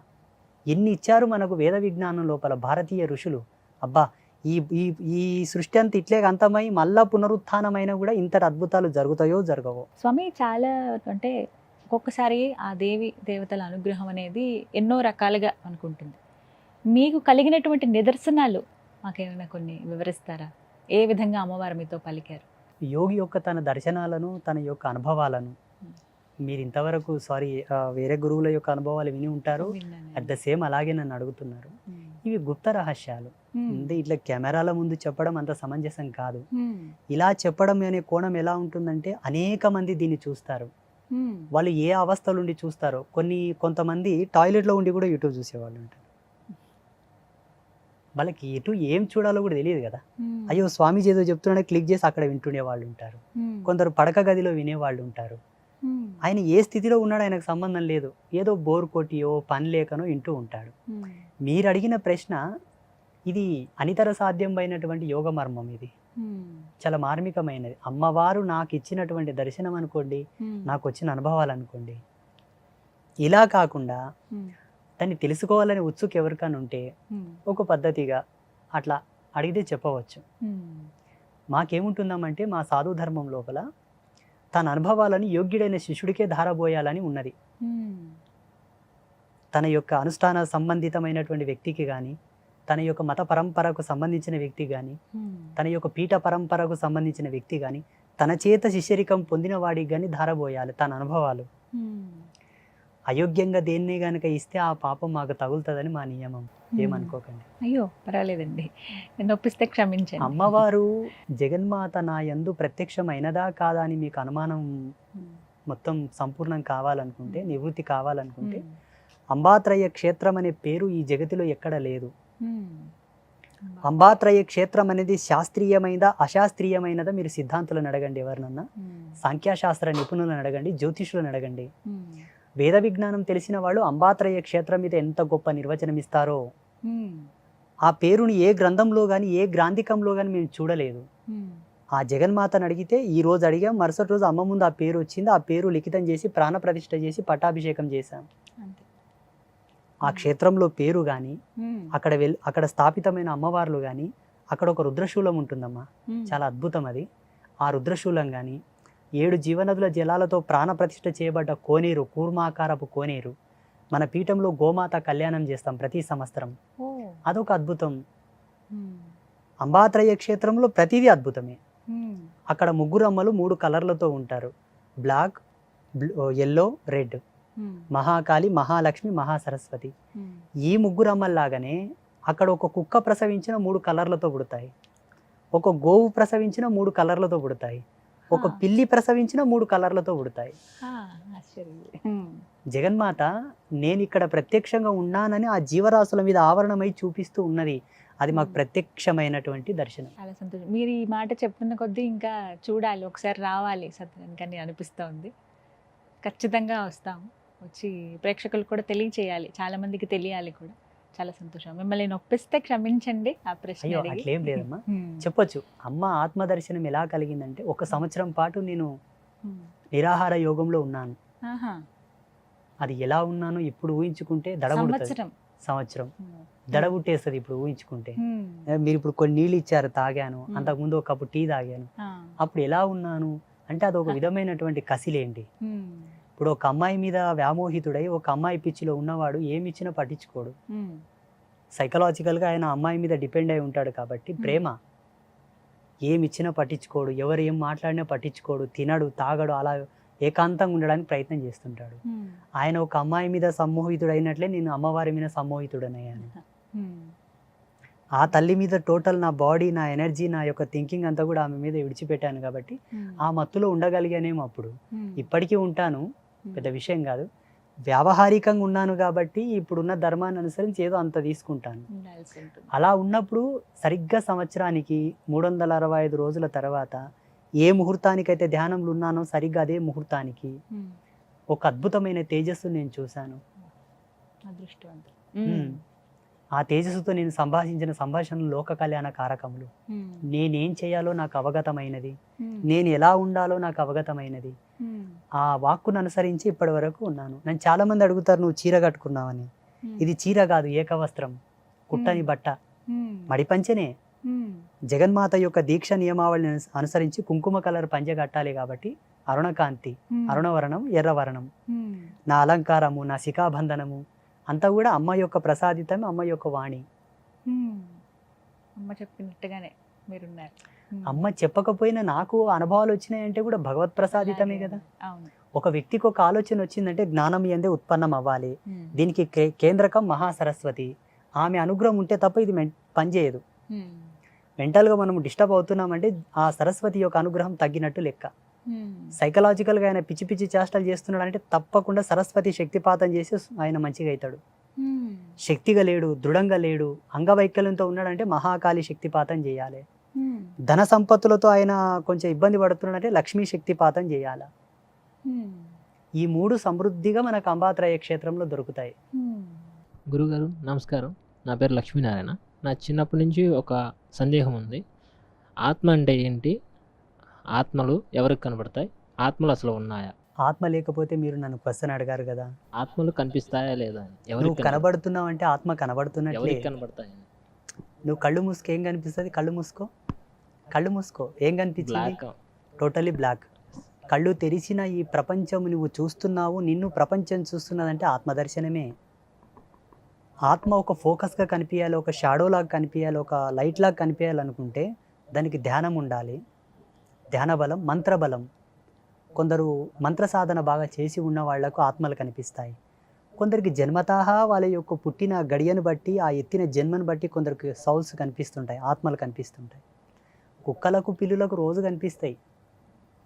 ఎన్ని ఇచ్చారు మనకు వేద విజ్ఞానం లోపల భారతీయ ఋషులు. అబ్బా ఈ ఈ ఈ సృష్టి అంతా ఇట్లే అంతమై మళ్ళా పునరుత్థానమైన కూడా ఇంతటి అద్భుతాలు జరుగుతాయో జరగవో. స్వామి, చాలా అంటే ఒక్కొక్కసారి ఆ దేవి దేవతల అనుగ్రహం అనేది ఎన్నో రకాలుగా అనుకుంటుంది. మీకు కలిగినటువంటి నిదర్శనాలు మాకేమైనా కొన్ని వివరిస్తారా? ఏ విధంగా అమ్మవారు మీతో పలికారు? యోగి యొక్క తన దర్శనాలను, తన యొక్క అనుభవాలను మీరు ఇంతవరకు వేరే గురువుల యొక్క అనుభవాలు విని ఉంటారు, అట్ ద సేమ్ అలాగే నన్ను అడుగుతున్నారు. ఇవి గుప్త రహస్యాలు. అంటే ఇట్లా కెమెరాల ముందు చెప్పడం అంత సమంజసం కాదు. ఇలా చెప్పడం అనే కోణం ఎలా ఉంటుందంటే, అనేక మంది దీన్ని చూస్తారు, వాళ్ళు ఏ అవస్థలు ఉండి చూస్తారో. కొంతమంది టాయిలెట్లో ఉండి కూడా యూట్యూబ్ చూసేవాళ్ళు ఉంటారు. వాళ్ళకి ఎటు ఏం చూడాలో కూడా తెలియదు కదా. అయ్యో స్వామీజీ ఏదో చెప్తున్నాడే క్లిక్ చేసి అక్కడ వింటుండే వాళ్ళు ఉంటారు. కొందరు పడక గదిలో వినేవాళ్ళు ఉంటారు. ఆయన ఏ స్థితిలో ఉన్నాడో ఆయనకు సంబంధం లేదు, ఏదో బోర్ కొట్టియో పని లేకనో వింటూ ఉంటాడు. మీరు అడిగిన ప్రశ్న, ఇది అనితర సాధ్యమైనటువంటి యోగ మర్మం. ఇది చాలా మార్మికమైనది. అమ్మవారు నాకు ఇచ్చినటువంటి దర్శనం అనుకోండి, నాకు వచ్చిన అనుభవాలు అనుకోండి. ఇలా కాకుండా దాన్ని తెలుసుకోవాలని ఉత్సుకు ఎవరికైనా ఉంటే ఒక పద్ధతిగా అట్లా అడిగితే చెప్పవచ్చు. మాకేముంటుందామంటే మా సాధు ధర్మం లోపల తన అనుభవాలను యోగ్యుడైన శిష్యుడికే ధారబోయాలని ఉన్నది. తన యొక్క అనుష్ఠాన సంబంధితమైనటువంటి వ్యక్తికి కానీ, తన యొక్క మత పరంపరకు సంబంధించిన వ్యక్తి కానీ, తన యొక్క పీఠ పరంపరకు సంబంధించిన వ్యక్తి కానీ, తన చేత శిష్యరికం పొందిన వాడికి కానీ ధారబోయాలి తన అనుభవాలు. అయోగ్యంగా దేన్నే గనక ఇస్తే ఆ పాపం మాకు తగులుతుందని మా నియమం. ఏమనుకోకండి. అయ్యో పర్వాలేదండి, నొప్పిస్తే క్షమించండి. అమ్మవారు జగన్మాత నా యందు ప్రత్యక్షమైనదా కాదా అని మీకు అనుమానం మొత్తం సంపూర్ణం కావాలనుకుంటే, నివృత్తి కావాలనుకుంటే, అంబాత్రయ క్షేత్రం అనే పేరు ఈ జగతిలో ఎక్కడ లేదు. అంబాత్రయ క్షేత్రం అనేది శాస్త్రీయమైనదా అశాస్త్రీయమైనదా మీరు సిద్ధాంతులను అడగండి, ఎవరినన్నా సాంఖ్యశాస్త్ర నిపుణులను అడగండి, జ్యోతిషులను అడగండి. వేద విజ్ఞానం తెలిసిన వాళ్ళు అంబాత్రయ క్షేత్రం మీద ఎంత గొప్ప నిర్వచనం ఇస్తారో. ఆ పేరుని ఏ గ్రంథంలో కానీ ఏ గ్రాంధికంలో కానీ మేము చూడలేదు. ఆ జగన్మాతను అడిగితే ఈ రోజు అడిగాం, మరుసటి రోజు అమ్మ ముందు ఆ పేరు వచ్చింది, ఆ పేరు లిఖితం చేసి ప్రాణప్రతిష్ఠ చేసి పట్టాభిషేకం చేశాం. ఆ క్షేత్రంలో పేరు కానీ, అక్కడ స్థాపితమైన అమ్మవార్లు కానీ, అక్కడ ఒక రుద్రశూలం ఉంటుందమ్మా, చాలా అద్భుతం అది. ఆ రుద్రశూలం కానీ, 7 జీవనదుల జలాలతో ప్రాణప్రతిష్ఠ చేయబడ్డ కోనేరు, కూర్మాకారపు కోనేరు, మన పీఠంలో గోమాత కళ్యాణం చేస్తాం ప్రతి సంవత్సరం, అదొక అద్భుతం. అంబాత్రయ క్షేత్రంలో ప్రతిదీ అద్భుతమే. అక్కడ 3 అమ్మలు 3 కలర్లతో ఉంటారు, black, yellow, red. Mahakali, Mahalakshmi, Mahasaraswati. ఈ 3 అమ్మల్లాగానే అక్కడ ఒక కుక్క ప్రసవించిన 3 కలర్లతో పుడతాయి, ఒక గోవు ప్రసవించిన 3 కలర్లతో పుడతాయి, ఒక పిల్లి ప్రసవించిన 3 కలర్లతో పుడతాయి. జగన్మాత నేను ఇక్కడ ప్రత్యక్షంగా ఉన్నానని ఆ జీవరాశుల మీద ఆవరణమై చూపిస్తూ ఉన్నది. అది మాకు ప్రత్యక్షమైనటువంటి దర్శనం. చాలా సంతోషం. మీరు ఈ మాట చెప్తున్న కొద్దీ ఇంకా చూడాలి, ఒకసారి రావాలి సత్యానికి అని అనిపిస్తోంది. ఖచ్చితంగా వస్తాము, వచ్చి ప్రేక్షకులు కూడా తెలియచేయాలి, చాలా మందికి తెలియాలి కూడా. చాలా సంతోషం. మిమ్మల్ని నొప్పిస్తే క్షమించండి ఆ ప్రశ్న అయ్యో అడిగి. అట్లేం లేదమ్మా. హ్మ్. చెప్పొచ్చు. అమ్మ ఆత్మదర్శనం ఎలా కలిగిందంటే 1 సంవత్సరం పాటు నేను హ్మ్. నిరాహార యోగంలో ఉన్నాను. ఆహా. అది ఎలా ఉన్నానో ఇప్పుడు ఊహించుకుంటే దడబుడుతుంది. సంవత్సరం. సంవత్సరం హ్మ్. దడబుట్టేస్తుంది ఇప్పుడు ఊహించుకుంటే. హ్మ్. మీరు ఇప్పుడు కొన్ని నీళ్ళు ఇచ్చారు, తాగాను. Hmm. అంతకుముందు ఒక కప్పు టీ తాగాను. ఆ. అప్పుడు ఎలా ఉన్నాను అంటే అదొక విధమైనటువంటి కసిలేంటి. హ్మ్. ఇప్పుడు ఒక అమ్మాయి మీద వ్యామోహితుడై ఒక అమ్మాయి పిచ్చిలో ఉన్నవాడు ఏమి ఇచ్చినా పట్టించుకోడు. హ్మ్. సైకలాజికల్గా ఆయన అమ్మాయి మీద డిపెండ్ అయి ఉంటాడు కాబట్టి ప్రేమ. ఏమి ఇచ్చినా పట్టించుకోడు, ఎవరు ఏం మాట్లాడినా పట్టించుకోడు, తినడు, తాగడు, అలా ఏకాంతంగా ఉండడానికి ప్రయత్నం చేస్తుంటాడు. హ్మ్. ఆయన ఒక అమ్మాయి మీద సమ్మోహితుడైనట్లే నేను అమ్మవారి మీద సమ్మోహితుడనయ్యాను. హ్మ్. ఆ తల్లి మీద టోటల్ నా బాడీ, నా ఎనర్జీ, నా యొక్క థింకింగ్ అంతా కూడా ఆమె మీద విడిచిపెట్టాను కాబట్టి హ్మ్. ఆ మత్తులో ఉండగలిగానేమో అప్పుడు. హ్మ్. ఇప్పటికీ ఉంటాను, హ్మ్. పెద్ద విషయం కాదు. వ్యావహారికంగా ఉన్నాను కాబట్టి ఇప్పుడున్న ధర్మాన్ని అనుసరించి ఏదో అంత తీసుకుంటాను. ఉండాల్సి ఉంటుంది. అలా ఉన్నప్పుడు సరిగ్గా సంవత్సరానికి 365 రోజుల తర్వాత ఏ ముహూర్తానికైతే ధ్యానంలో ఉన్నానో సరిగ్గా అదే ముహూర్తానికి హ్మ్. ఒక అద్భుతమైన తేజస్సు నేను చూశాను. అదృష్టవంతులు. మ్మ్. ఆ తేజస్సుతో నేను సంభాషించిన సంభాషణలు లోక కళ్యాణ కారకములు. హ్మ్. నేనేం చేయాలో నాకు అవగతమైనది, హ్మ్. నేను ఎలా ఉండాలో నాకు అవగతమైనది. హ్మ్. ఆ వాక్కును అనుసరించి ఇప్పటి వరకు ఉన్నాను. నన్ను చాలా మంది అడుగుతారు, నువ్వు చీర కట్టుకున్నావని. హ్మ్. ఇది చీర కాదు, ఏకవస్త్రం, కుట్టని బట్ట, హ్మ్. మడిపంచనే. హ్మ్. జగన్మాత యొక్క దీక్ష నియమావళిని అనుసరించి కుంకుమ కలర్ పంచె కట్టాలి కాబట్టి అరుణకాంతి, హ్మ్. అరుణవర్ణం, ఎర్రవర్ణం. హ్మ్. నా అలంకారము, నా శిఖాబంధనము అంతా కూడా అమ్మ యొక్క ప్రసాదితం, అమ్మ యొక్క వాణి. హ్మ్. అమ్మ చెప్పినట్టుగానే మీరున్నారు. హ్మ్. అమ్మ చెప్పకపోయినా నాకు అనుభవాలు వచ్చినాయంటే కూడా భగవత్ ప్రసాదితమే అలాగే కదా. అవును. ఒక వ్యక్తికి ఒక ఆలోచన వచ్చిందంటే జ్ఞానం ఎందే ఉత్పన్నం అవ్వాలి. హ్మ్. దీనికి కేంద్రకం మహాసరస్వతి. ఆమె అనుగ్రహం ఉంటే తప్ప ఇది పనిచేయదు. హ్మ్. మెంటల్గా మనం డిస్టర్బ్ అవుతున్నామంటే ఆ సరస్వతి యొక్క అనుగ్రహం తగ్గినట్టు లెక్క. హ్మ్. సైకలాజికల్గా ఆయన పిచ్చి పిచ్చి చేష్టలు చేస్తున్నాడు అంటే తప్పకుండా సరస్వతి శక్తిపాతం చేసి ఆయన మంచిగా అవుతాడు. హ్మ్. శక్తిగా లేడు, దృఢంగా లేడు, అంగవైకల్యంతో ఉన్నాడంటే మహాకాళి శక్తిపాతం చేయాలి. హ్మ్. ధన సంపత్తులతో ఆయన కొంచెం ఇబ్బంది పడుతున్నాడంటే లక్ష్మీ శక్తిపాతం చేయాలి. హ్మ్. ఈ 3 సమృద్ధిగా మనకు అంబాత్రయ క్షేత్రంలో దొరుకుతాయి. హ్మ్. గురుగారు నమస్కారం. నా పేరు లక్ష్మీనారాయణ. నా చిన్నప్పటి నుంచి ఒక సందేహం ఉంది. ఆత్మ అంటే ఏంటి? ఆత్మలు ఎవరికి కనబడతాయి? ఆత్మలు అసలు ఉన్నాయా? ఆత్మ లేకపోతే మీరు నన్ను క్వశ్చన్ అడిగారు కదా. ఆత్మలు కనిపిస్తాయా లేదా అని? నువ్వు ఎవరికి కనబడుతున్నావు అంటే ఆత్మ కనబడుతున్నట్లే. ఎవరికి కనబడతాయని? నువ్వు కళ్ళు మూసుకో, ఏం కనిపిస్తుంది? కళ్ళు మూసుకో, కళ్ళు మూసుకో, ఏం కనిపించింది? బ్లాక్. Totally black. కళ్ళు తెరిచిన ఈ ప్రపంచం నువ్వు చూస్తున్నావు, నిన్ను ప్రపంచం చూస్తున్నదంటే ఆత్మదర్శనమే. ఆత్మ ఒక ఫోకస్గా కనిపించాలి, ఒక షాడో లాగా కనిపించాలి, ఒక లైట్ లాగా కనిపించాలనుకుంటే దానికి ధ్యానం ఉండాలి. ధ్యాన బలం, మంత్రబలం. కొందరు మంత్ర సాధన బాగా చేసి ఉన్న వాళ్లకు ఆత్మలు కనిపిస్తాయి. కొందరికి జన్మతః వాళ్ళ యొక్క పుట్టిన గడియను బట్టి, ఆ ఎత్తిన జన్మను బట్టి కొందరికి సౌల్స్ కనిపిస్తుంటాయి, ఆత్మలు కనిపిస్తుంటాయి. కుక్కలకు, పిల్లులకు రోజు కనిపిస్తాయి.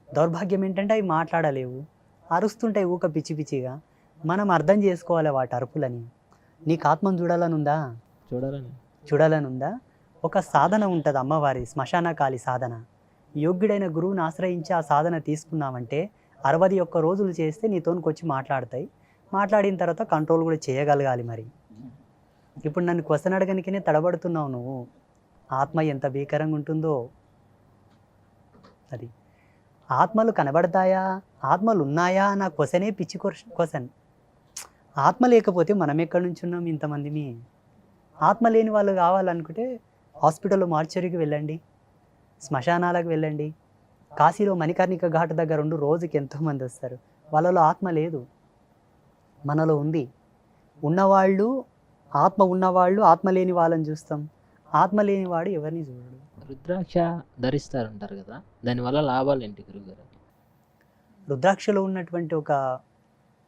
దౌర్భాగ్యం ఏంటంటే అవి మాట్లాడలేవు, అరుస్తుంటాయి ఊక పిచ్చి పిచ్చిగా. మనం అర్థం చేసుకోవాలి వాటి అరుపులని. నీకు ఆత్మను చూడాలని ఉందా? చూడాలని ఉందా? ఒక సాధన ఉంటుంది అమ్మవారి, శ్మశానకాలి సాధన. యోగ్యుడైన గురువుని ఆశ్రయించి ఆ సాధన తీసుకున్నామంటే 61 రోజులు చేస్తే నీతోనికి వచ్చి మాట్లాడతాయి. మాట్లాడిన తర్వాత కంట్రోల్ కూడా చేయగలగాలి. మరి ఇప్పుడు నన్ను క్వశ్చన్ అడగనికనే తడబడుతున్నావు నువ్వు. ఆత్మ ఎంత భీకరంగా ఉంటుందో. అది ఆత్మలు కనబడతాయా, ఆత్మలు ఉన్నాయా నా క్వశ్చనే పిచ్చి క్వశ్చన్. ఆత్మ లేకపోతే మనం ఎక్కడి నుంచి ఉన్నాం ఇంతమందిని? ఆత్మ లేని వాళ్ళు కావాలనుకుంటే హాస్పిటల్లో మార్చరీకి వెళ్ళండి, శ్మశానాలకు వెళ్ళండి. కాశీలో మణికర్ణిక ఘాట్ దగ్గర ఉండి రోజుకి ఎంతోమంది వస్తారు. వాళ్ళలో ఆత్మ లేదు, మనలో ఉంది. ఉన్నవాళ్ళు, ఆత్మ ఉన్నవాళ్ళు ఆత్మ లేని వాళ్ళని చూస్తాం. ఆత్మ లేనివాడు ఎవరిని చూడడు. రుద్రాక్ష ధరిస్తారంటారు కదా, దానివల్ల లాభాలు ఏంటి గురుగారు? రుద్రాక్షలో ఉన్నటువంటి ఒక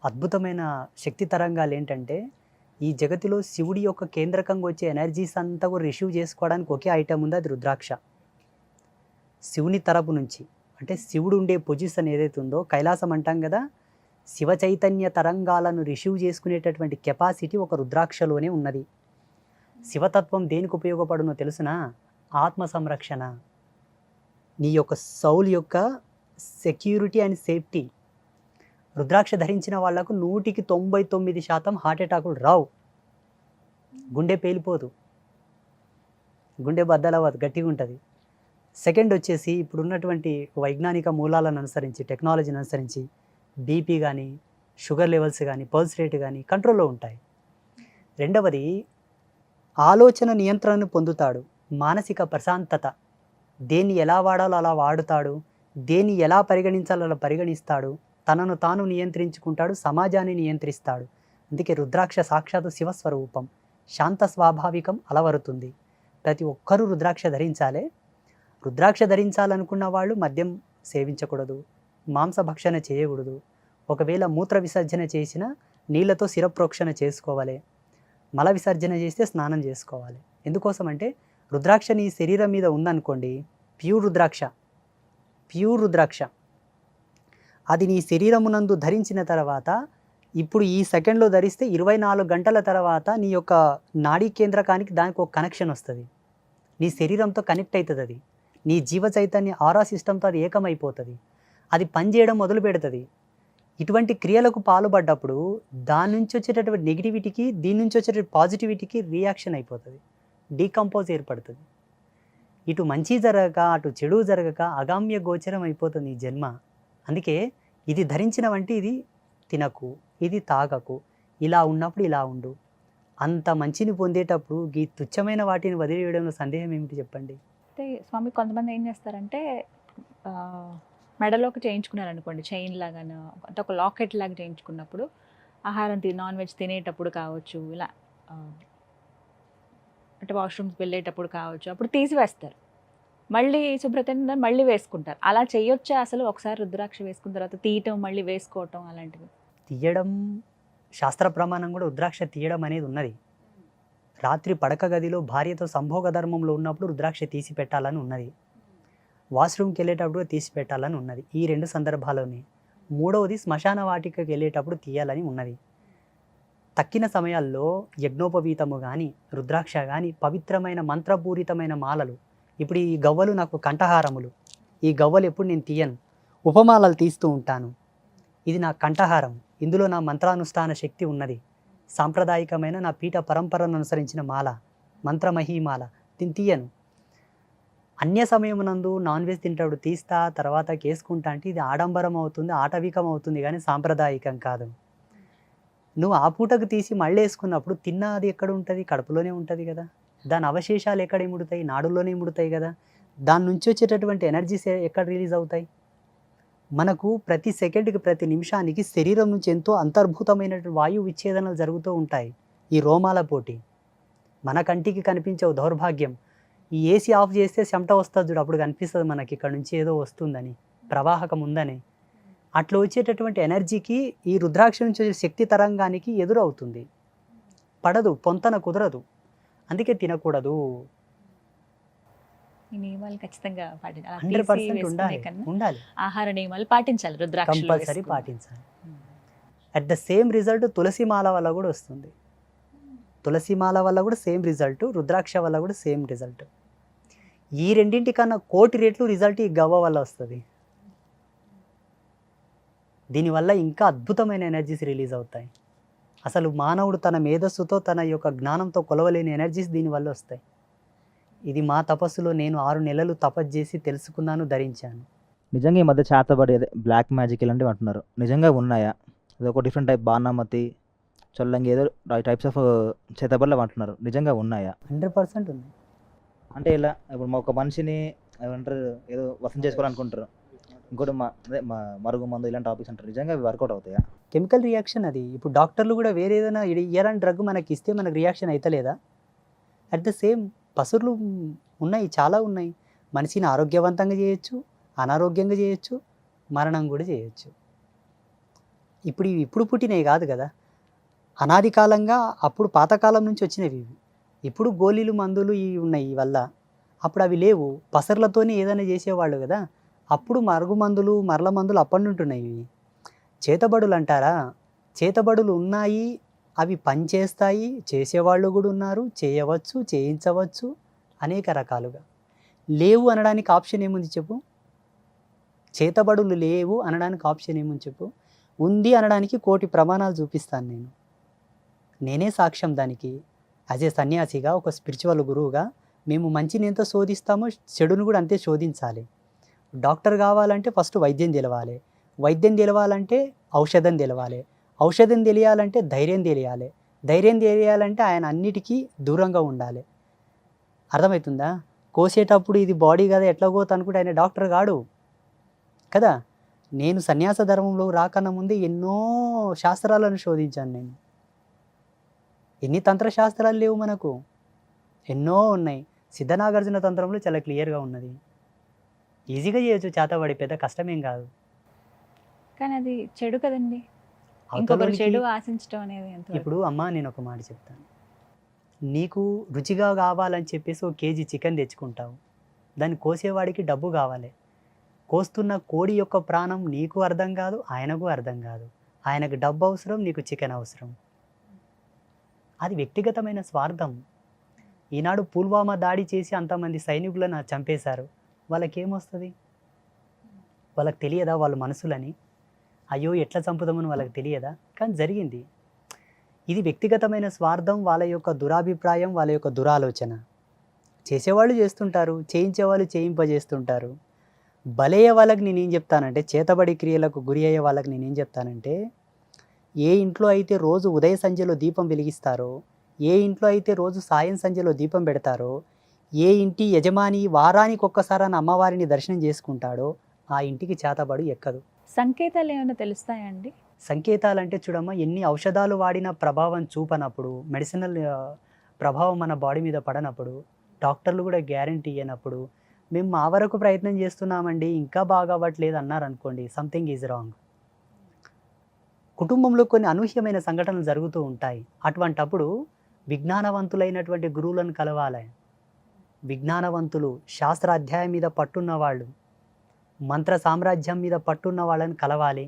అద్భుతమైన శక్తి తరంగాలు ఏంటంటే, ఈ జగతిలో శివుడి యొక్క కేంద్రకంగా వచ్చే ఎనర్జీస్ అంతా కూడా రిసీవ్ చేసుకోవడానికి ఒకే ఐటమ్ ఉంది, అది రుద్రాక్ష. శివుని తరపు నుంచి అంటే శివుడు ఉండే పొజిషన్ ఏదైతే ఉందో, కైలాసం అంటాం కదా, శివ చైతన్య తరంగాలను రిసీవ్ చేసుకునేటటువంటి కెపాసిటీ ఒక రుద్రాక్షలోనే ఉన్నది. శివతత్వం దేనికి ఉపయోగపడునో తెలుసునా? ఆత్మ సంరక్షణ, నీ యొక్క సౌల్ యొక్క సెక్యూరిటీ అండ్ సేఫ్టీ. రుద్రాక్ష ధరించిన వాళ్లకు 100% హార్ట్ అటాకులు రావు. గుండె పేలిపోదు, గుండె బద్దలవ్వదు, గట్టిగా ఉంటుంది. సెకండ్ వచ్చేసి ఇప్పుడున్నటువంటి వైజ్ఞానిక మూలాలను అనుసరించి, టెక్నాలజీని అనుసరించి బీపీ కానీ, షుగర్ లెవెల్స్ కానీ, పల్స్ రేట్ కానీ కంట్రోల్లో ఉంటాయి. రెండవది ఆలోచన నియంత్రణను పొందుతాడు, మానసిక ప్రశాంతత, దేన్ని ఎలా వాడాలో అలా వాడుతాడు, దేన్ని ఎలా పరిగణించాలో అలా పరిగణిస్తాడు, తనను తాను నియంత్రించుకుంటాడు, సమాజాన్ని నియంత్రిస్తాడు. అందుకే రుద్రాక్ష సాక్షాత్తు శివస్వరూపం, శాంత స్వాభావికం అలవరుతుంది. ప్రతి ఒక్కరూ రుద్రాక్ష ధరించాలి. రుద్రాక్ష ధరించాలనుకున్న వాళ్ళు మద్యం సేవించకూడదు, మాంసభక్షణ చేయకూడదు. ఒకవేళ మూత్ర విసర్జన చేసినా నీళ్ళతో శిరప్రోక్షణ చేసుకోవాలి, మల విసర్జన చేస్తే స్నానం చేసుకోవాలి. ఎందుకోసం అంటే రుద్రాక్ష నీ శరీరం మీద ఉందనుకోండి, ప్యూర్ రుద్రాక్ష అది నీ శరీరమునందు ధరించిన తర్వాత, ఇప్పుడు ఈ సెకండ్లో ధరిస్తే 24 గంటల తర్వాత నీ యొక్క నాడీ కేంద్రకానికి దానికి ఒక కనెక్షన్ వస్తుంది, నీ శరీరంతో కనెక్ట్ అవుతుంది. అది నీ జీవ చైతన్య ఆరా సిస్టంతో అది ఏకమైపోతుంది, అది పనిచేయడం మొదలు పెడుతుంది. ఇటువంటి క్రియలకు పాల్పడ్డప్పుడు దాని నుంచి వచ్చేటటువంటి నెగిటివిటీకి, దీని నుంచి వచ్చేటటువంటి పాజిటివిటీకి రియాక్షన్ అయిపోతుంది, డీకంపోజ్ ఏర్పడుతుంది. ఇటు మంచి జరగక అటు చెడు జరగక అగామ్య గోచరం అయిపోతుంది ఈ జన్మ. అందుకే ఇది ధరించిన వంటి ఇది తినకు, ఇది తాగకు, ఇలా ఉన్నప్పుడు ఇలా ఉండు. అంత మంచిని పొందేటప్పుడు ఈ తుచ్చమైన వాటిని వదిలివేయడంలో సందేహం ఏమిటి చెప్పండి? అయితే స్వామి కొంతమంది ఏం చేస్తారంటే మెడలోకి చేయించుకున్నారనుకోండి, చైన్ లాగాను, అంటే ఒక లాకెట్ లాగా చేయించుకున్నప్పుడు ఆహారం నాన్ వెజ్ తినేటప్పుడు కావచ్చు, ఇలా అంటే వాష్రూమ్స్ వెళ్ళేటప్పుడు కావచ్చు, అప్పుడు తీసివేస్తారు, మళ్ళీ శుభ్రత మళ్ళీ వేసుకుంటారు. అలా చేయొచ్చా అసలు? ఒకసారి రుద్రాక్ష వేసుకున్న తర్వాత తీయటం, మళ్ళీ వేసుకోవటం అలాంటివి? తీయడం శాస్త్ర ప్రమాణం కూడా రుద్రాక్ష తీయడం అనేది ఉన్నది. రాత్రి పడక గదిలో భార్యతో సంభోగ ధర్మంలో ఉన్నప్పుడు రుద్రాక్ష తీసి పెట్టాలని ఉన్నది, వాష్రూమ్కి వెళ్ళేటప్పుడు తీసి పెట్టాలని ఉన్నది, ఈ 2 సందర్భాల్లోనే. మూడవది శ్మశాన వాటికకి వెళ్ళేటప్పుడు తీయాలని ఉన్నది. తక్కిన సమయాల్లో యజ్ఞోపవీతము కానీ, రుద్రాక్ష కానీ, పవిత్రమైన మంత్రపూరితమైన మాలలు, ఇప్పుడు ఈ గవ్వలు నాకు కంఠహారములు, ఈ గవ్వలు ఎప్పుడు నేను తీయను, ఉపమాలలు తీస్తూ ఉంటాను. ఇది నా కంఠహారం, ఇందులో నా మంత్రానుష్ఠాన శక్తి ఉన్నది, సాంప్రదాయకమైన నా పీఠ పరంపరను అనుసరించిన మాల, మంత్రమహీమాల, దీన్ని తీయను. అన్య సమయమునందు నాన్ వెజ్ తింటాడు తీస్తా, తర్వాత కేసుకుంటా అంటే ఇది ఆడంబరం అవుతుంది, ఆటవికం అవుతుంది, కానీ సాంప్రదాయకం కాదు. నువ్వు ఆ పూటకు తీసి మళ్ళీ వేసుకున్నప్పుడు తిన్నది ఎక్కడ ఉంటుంది? కడుపులోనే ఉంటుంది కదా. దాని అవశేషాలు ఎక్కడ ముడతాయి? నాడుల్లోనే ముడతాయి కదా. దాని నుంచి వచ్చేటటువంటి ఎనర్జీస్ ఎక్కడ రిలీజ్ అవుతాయి? మనకు ప్రతి సెకండ్కి, ప్రతి నిమిషానికి శరీరం నుంచి ఎంతో అంతర్భూతమైనటువంటి వాయువు విచ్ఛేదనలు జరుగుతూ ఉంటాయి. ఈ రోమాల పోటీ మన కంటికి కనిపించే దౌర్భాగ్యం. ఈ ఏసీ ఆఫ్ చేస్తే చెమట వస్తుంది చూడు, అప్పుడు కనిపిస్తుంది మనకి ఇక్కడ నుంచి ఏదో వస్తుందని, ప్రవాహకం ఉందని. అట్లా వచ్చేటటువంటి ఎనర్జీకి ఈ రుద్రాక్ష నుంచి వచ్చే శక్తి తరంగానికి ఎదురవుతుంది, పడదు, పొంతన కుదరదు. అందుకే తినకూడదు. ఈ నియమాలు ఖచ్చితంగా పాటించాలి. 100% ఉండాలి. ఆహార నియమాలు పాటించాలి, రుద్రాక్ష కంపల్సరీ పాటించాలి. అట్ ద సేమ్ రిజల్ట్ తులసిమాల వల్ల కూడా వస్తుంది. తులసిమాల వల్ల కూడా సేమ్ రిజల్ట్, రుద్రాక్ష వల్ల కూడా సేమ్ రిజల్ట్. ఈ రెండింటికన్నా 1,000,000 రెట్లు రిజల్ట్ ఈ గవ్వ వల్ల వస్తుంది. దీనివల్ల ఇంకా అద్భుతమైన ఎనర్జీస్ రిలీజ్ అవుతాయి. అసలు మానవుడు తన మేధస్సుతో, తన యొక్క జ్ఞానంతో కొలవలేని ఎనర్జీస్ దీనివల్ల వస్తాయి. ఇది మా తపస్సులో నేను 6 నెలలు తపస్సు చేసి తెలుసుకున్నాను, ధరించాను. నిజంగా ఈ మధ్య చేతబడి అదే బ్లాక్ మ్యాజిక్ ఇలాంటివి అంటున్నారు, నిజంగా ఉన్నాయా? అది ఒక డిఫరెంట్ టైప్, బాణామతి, చొల్లంగి, ఏదో టైప్స్ ఆఫ్ చేతబడులు అంటున్నారు, నిజంగా ఉన్నాయా? 100% ఉంది. అంటే ఇలా ఇప్పుడు ఒక మనిషిని ఏమంటారు, ఏదో వసం చేసుకోవాలనుకుంటారు, ఇంకోటి మరుగు మందు ఇలాంటి టాపిక్స్ అంటారు, నిజంగా అవి వర్కౌట్ అవుతాయా? కెమికల్ రియాక్షన్ అది. ఇప్పుడు డాక్టర్లు కూడా వేరే ఏదైనా ఇయరాని డ్రగ్ మనకి ఇస్తే మనకు రియాక్షన్ అవుతలేదా? అట్ ద సేమ్ పసురులు ఉన్నాయి, చాలా ఉన్నాయి. మనిషిని ఆరోగ్యవంతంగా చేయొచ్చు, అనారోగ్యంగా చేయొచ్చు, మరణం కూడా చేయొచ్చు. ఇప్పుడు పుట్టినవి కాదు కదా, అనాది కాలంగా అప్పుడు పాతకాలం నుంచి వచ్చినవి ఇవి. ఇప్పుడు గోళీలు, మందులు ఇవి ఉన్నాయి ఈ వల్ల. అప్పుడు అవి లేవు, పసర్లతోనే ఏదైనా చేసేవాళ్ళు కదా. అప్పుడు మరుగు మందులు, మరల మందులు అప్పటి ఉంటున్నాయి. ఇవి చేతబడులు అంటారా? చేతబడులు ఉన్నాయి, అవి పనిచేస్తాయి, చేసేవాళ్ళు కూడా ఉన్నారు, చేయవచ్చు, చేయించవచ్చు, అనేక రకాలుగా. లేవు అనడానికి ఆప్షన్ ఏముంది చెప్పు? చేతబడులు లేవు అనడానికి ఆప్షన్ ఏముంది చెప్పు? ఉంది అనడానికి 1,000,000 ప్రమాణాలు చూపిస్తాను నేను, నేనే సాక్ష్యం దానికి. యాజ్ ఏ సన్యాసిగా, ఒక స్పిరిచువల్ గురువుగా మేము మంచిని ఎంత శోధిస్తామో చెడును కూడా అంతే శోధించాలి. డాక్టర్ కావాలంటే ఫస్ట్ వైద్యం తెలవాలి, వైద్యం తెలవాలంటే ఔషధం తెలవాలి, ఔషధం తెలియాలంటే ధైర్యం తెలియాలి, ధైర్యం తెలియాలంటే ఆయన అన్నిటికీ దూరంగా ఉండాలి. అర్థమవుతుందా? కోసేటప్పుడు ఇది బాడీ కదా ఎట్లా కోత అనుకుంటే ఆయన డాక్టర్ కాడు కదా. నేను సన్యాస ధర్మంలో రాకన్నా ముందే ఎన్నో శాస్త్రాలను శోధించాను నేను. ఎన్ని తంత్రశాస్త్రాలు లేవు మనకు, ఎన్నో ఉన్నాయి. సిద్ధనాగార్జున తంత్రంలో చాలా క్లియర్గా ఉన్నది. ఈజీగా చేయొచ్చు, చేతబడి, పెద్ద కష్టమేం కాదు. కానీ అది చెడు కదండి, ఇంకొకరు అవతలోనికి చెడు ఆశించడం అనేది ఎంత ఇప్పుడు అమ్మ నేను ఒక మాట చెప్తాను. నీకు రుచిగా కావాలని చెప్పేసి ఒక కేజీ చికెన్ తెచ్చుకుంటావు, దాన్ని కోసేవాడికి డబ్బు కావాలి. కోస్తున్న కోడి యొక్క ప్రాణం నీకు అర్థం కాదు, ఆయనకు అర్థం కాదు. ఆయనకు డబ్బు అవసరం, నీకు చికెన్ అవసరం. అది వ్యక్తిగతమైన స్వార్థం. ఈనాడు పుల్వామా దాడి చేసి అంతమంది సైనికులను చంపేశారు. వాళ్ళకేమొస్తుంది? వాళ్ళకి తెలియదా వాళ్ళ మనసులని? అయ్యో ఎట్లా చంపుదామని వాళ్ళకి తెలియదా? కానీ జరిగింది. ఇది వ్యక్తిగతమైన స్వార్థం, వాళ్ళ యొక్క దురాభిప్రాయం, వాళ్ళ యొక్క దురాలోచన. చేసేవాళ్ళు చేస్తుంటారు, చేయించేవాళ్ళు చేయింపజేస్తుంటారు. బలయ్యే వాళ్ళకి నేనేం చెప్తానంటే, చేతబడి క్రియలకు గురి అయ్యే వాళ్ళకి నేనేం చెప్తానంటే, ఏ ఇంట్లో అయితే రోజు ఉదయ సంధ్యలో దీపం వెలిగిస్తారో, ఏ ఇంట్లో అయితే రోజు సాయం సంధ్యలో దీపం పెడతారో, ఏ ఇంటి యజమాని వారానికి ఒక్కసారి అమ్మవారిని దర్శనం చేసుకుంటాడో ఆ ఇంటికి చేతబడి ఎక్కదు. సంకేతాలు ఏమైనా తెలుస్తాయండి? సంకేతాలంటే చూడమ్మా, ఎన్ని ఔషధాలు వాడినా ప్రభావం చూపనప్పుడు, మెడిసినల్ ప్రభావం మన బాడీ మీద పడనప్పుడు, డాక్టర్లు కూడా గ్యారంటీ ఇవ్వనప్పుడు, మేము మా వరకు ప్రయత్నం చేస్తున్నామండి ఇంకా బాగా అవ్వట్లేదు అన్నారు అనుకోండి, సంథింగ్ ఈజ్ రాంగ్. కుటుంబంలో కొన్ని అనూహ్యమైన సంఘటనలు జరుగుతూ ఉంటాయి. అటువంటప్పుడు విజ్ఞానవంతులైనటువంటి గురువులను కలవాలి. విజ్ఞానవంతులు, శాస్త్ర అధ్యాయం మీద పట్టున్న వాళ్ళు, మంత్ర సామ్రాజ్యం మీద పట్టున్న వాళ్ళని కలవాలి.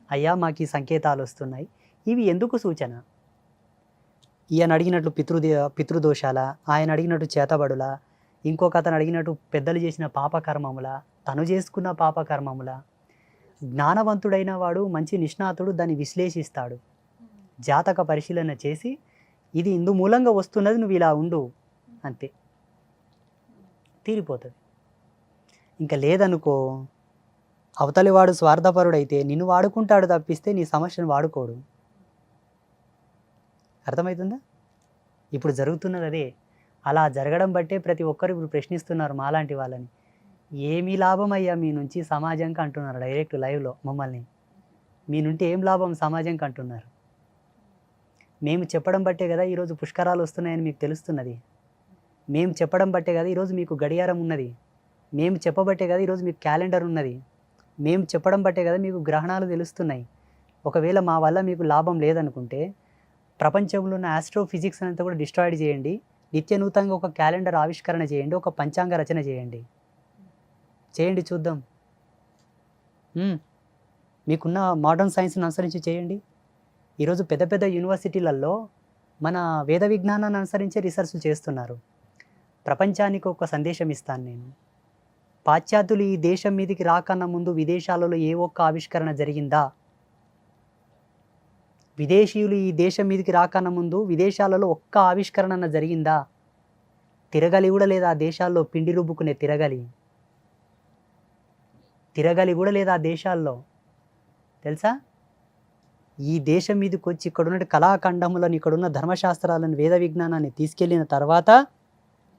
అయ్యా మాకు ఈ సంకేతాలు వస్తున్నాయి, ఇవి ఎందుకు సూచన? ఈయన అడిగినట్లు పితృదోషాల, ఆయన అడిగినట్టు చేతబడుల, ఇంకొక అతను అడిగినట్టు పెద్దలు చేసిన పాపకర్మముల, తను చేసుకున్న పాపకర్మముల. జ్ఞానవంతుడైన వాడు, మంచి నిష్ణాతుడు దాన్ని విశ్లేషిస్తాడు, జాతక పరిశీలన చేసి ఇది ఇందు మూలంగా వస్తున్నది, నువ్వు ఇలా ఉండు, అంతే, తీరిపోతుంది. ఇంకా లేదనుకో, అవతలి వాడు స్వార్థపరుడైతే నిన్ను వాడుకుంటాడు తప్పిస్తే నీ సమస్యను వాడుకోడు. అర్థమవుతుందా? ఇప్పుడు జరుగుతున్నది అదే. అలా జరగడం బట్టే ప్రతి ఒక్కరు ఇప్పుడు ప్రశ్నిస్తున్నారు మాలాంటి వాళ్ళని, ఏమీ లాభం అయ్యా మీ నుంచి సమాజంకి అంటున్నారు. డైరెక్ట్ లైవ్లో మమ్మల్ని, మీ నుండి ఏం లాభం సమాజంకి అంటున్నారు. మేము చెప్పడం బట్టే కదా ఈరోజు పుష్కరాలు వస్తున్నాయని మీకు తెలుస్తున్నది. మేము చెప్పడం బట్టే కదా ఈరోజు మీకు గడియారం ఉన్నది. మేము చెప్పబట్టే కదా ఈరోజు మీకు క్యాలెండర్ ఉన్నది. మేము చెప్పడం బట్టే కదా మీకు గ్రహణాలు తెలుస్తున్నాయి. ఒకవేళ మా వల్ల మీకు లాభం లేదనుకుంటే ప్రపంచంలో ఉన్న ఆస్ట్రోఫిజిక్స్ అంతా కూడా డిస్ట్రాయిడ్ చేయండి, నిత్య నూతనంగా ఒక క్యాలెండర్ ఆవిష్కరణ చేయండి, ఒక పంచాంగ రచన చేయండి, చేయండి చూద్దాం. మీకున్న మోడర్న్ సైన్స్ని అనుసరించి చేయండి. ఈరోజు పెద్ద పెద్ద యూనివర్సిటీలలో మన వేద విజ్ఞానాన్ని అనుసరించే రీసెర్చ్లు చేస్తున్నారు. ప్రపంచానికి ఒక సందేశం ఇస్తాను నేను. పాశ్చాత్యులు ఈ దేశం మీదకి రాకన్నా ముందు విదేశాలలో ఏ ఒక్క ఆవిష్కరణ జరిగిందా? విదేశీయులు ఈ దేశం మీదకి రాకన్నా ముందు విదేశాలలో ఒక్క ఆవిష్కరణ జరిగిందా? తిరగలి కూడా లేదా ఆ దేశాల్లో, పిండి రుబ్బుకునే తిరగలి కూడా లేదా ఆ దేశాల్లో, తెలుసా? ఈ దేశం మీదకి వచ్చి ఇక్కడున్న కళాఖండములను, ఇక్కడున్న ధర్మశాస్త్రాలను, వేద విజ్ఞానాన్ని తీసుకెళ్ళిన తర్వాత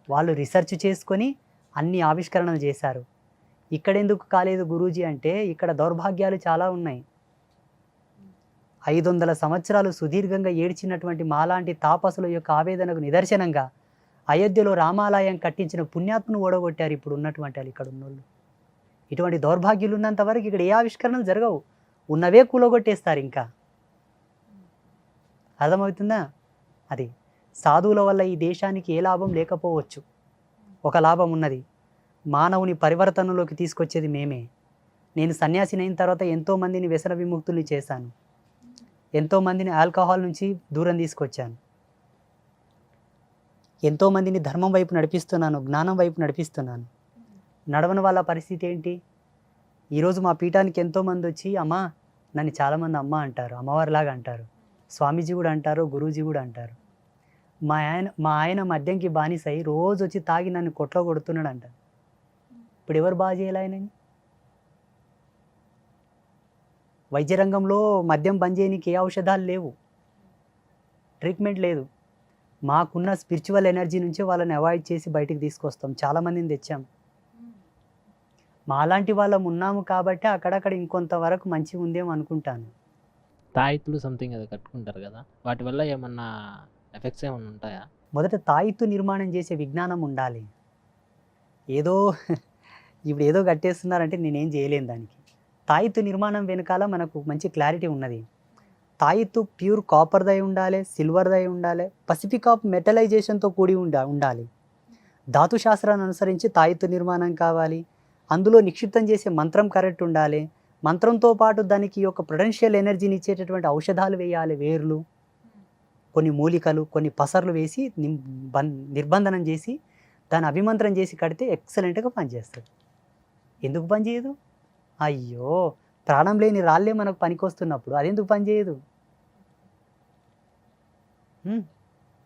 వాళ్ళు రీసెర్చ్ చేసుకొని అన్ని ఆవిష్కరణలు చేశారు. ఇక్కడెందుకు కాలేదు గురూజీ అంటే, ఇక్కడ దౌర్భాగ్యాలు చాలా ఉన్నాయి. 500 సంవత్సరాలు సుదీర్ఘంగా ఏడ్చినటువంటి మాలాంటి తాపసుల యొక్క ఆవేదనకు నిదర్శనంగా అయోధ్యలో రామాలయం కట్టించిన పుణ్యాత్మను ఓడగొట్టారు ఇప్పుడు ఉన్నటువంటి వాళ్ళు, ఇక్కడ ఉన్నోళ్ళు. ఇటువంటి దౌర్భాగ్యులు ఉన్నంత వరకు ఇక్కడ ఏ ఆవిష్కరణలు జరగవు, ఉన్నవే కూలగొట్టేస్తారు. ఇంకా అర్థమవుతుందా? అది సాధువుల వల్ల ఈ దేశానికి ఏ లాభం లేకపోవచ్చు, ఒక లాభం ఉన్నది. మానవుని పరివర్తనలోకి తీసుకొచ్చేది మేమే. నేను సన్యాసిని అయిన తర్వాత ఎంతోమందిని వ్యసన విముక్తుల్ని చేశాను, ఎంతోమందిని ఆల్కహాల్ నుంచి దూరం తీసుకొచ్చాను, ఎంతోమందిని ధర్మం వైపు నడిపిస్తున్నాను, జ్ఞానం వైపు నడిపిస్తున్నాను. నడవని వాళ్ళ పరిస్థితి ఏంటి? ఈరోజు మా పీఠానికి ఎంతోమంది వచ్చి అమ్మా, నన్ను చాలామంది అమ్మ అంటారు, అమ్మవారిలాగా అంటారు, స్వామీజీ కూడా అంటారు, గురూజీ కూడా అంటారు. మా ఆయన మద్యంకి బానిసై రోజు వచ్చి తాగి నన్ను కొట్లో కొడుతున్నాడు అంట. ఇప్పుడు ఎవరు బాగా చేయాలి ఆయనని? వైద్య రంగంలో మద్యం బంద్ చేయడానికి ఏ ఔషధాలు లేవు, ట్రీట్మెంట్ లేదు. మాకున్న స్పిరిచువల్ ఎనర్జీ నుంచే వాళ్ళని అవాయిడ్ చేసి బయటికి తీసుకొస్తాం. చాలామందిని తెచ్చాం. మాలాంటి వాళ్ళం ఉన్నాము కాబట్టి అక్కడక్కడ ఇంకొంతవరకు మంచిగా ఉందేమో అనుకుంటాను. తాయితులు సంథింగ్ అది కట్టుకుంటారు కదా, వాటి వల్ల ఏమన్నా ఎఫెక్ట్స్ ఏమన్నా ఉంటాయా? మొదట తాయిత్తు నిర్మాణం చేసే విజ్ఞానం ఉండాలి. ఏదో ఇప్పుడు ఏదో కట్టేస్తున్నారంటే నేనేం చేయలేను దానికి. తాయిత్తు నిర్మాణం వెనకాల మనకు మంచి క్లారిటీ ఉన్నది. తాయిత్తు ప్యూర్ కాపర్దై ఉండాలి, సిల్వర్దై ఉండాలి, పసిఫిక్ ఆఫ్ మెటలైజేషన్తో కూడి ఉండాలి. ధాతు శాస్త్రాన్ని అనుసరించి తాయిత్తు నిర్మాణం కావాలి. అందులో నిక్షిప్తం చేసే మంత్రం కరెక్ట్ ఉండాలి. మంత్రంతో పాటు దానికి ఒక పొటెన్షియల్ ఎనర్జీని ఇచ్చేటటువంటి ఔషధాలు వేయాలి, వేర్లు, కొన్ని మూలికలు, కొన్ని పసర్లు వేసి నిర్బంధనం చేసి దాన్ని అభిమంత్రం చేసి కడితే ఎక్సలెంట్గా పనిచేస్తుంది. ఎందుకు పనిచేయదు? అయ్యో, ప్రాణం లేని రాళ్ళే మనకు పనికొస్తున్నప్పుడు అదెందుకు పనిచేయదు?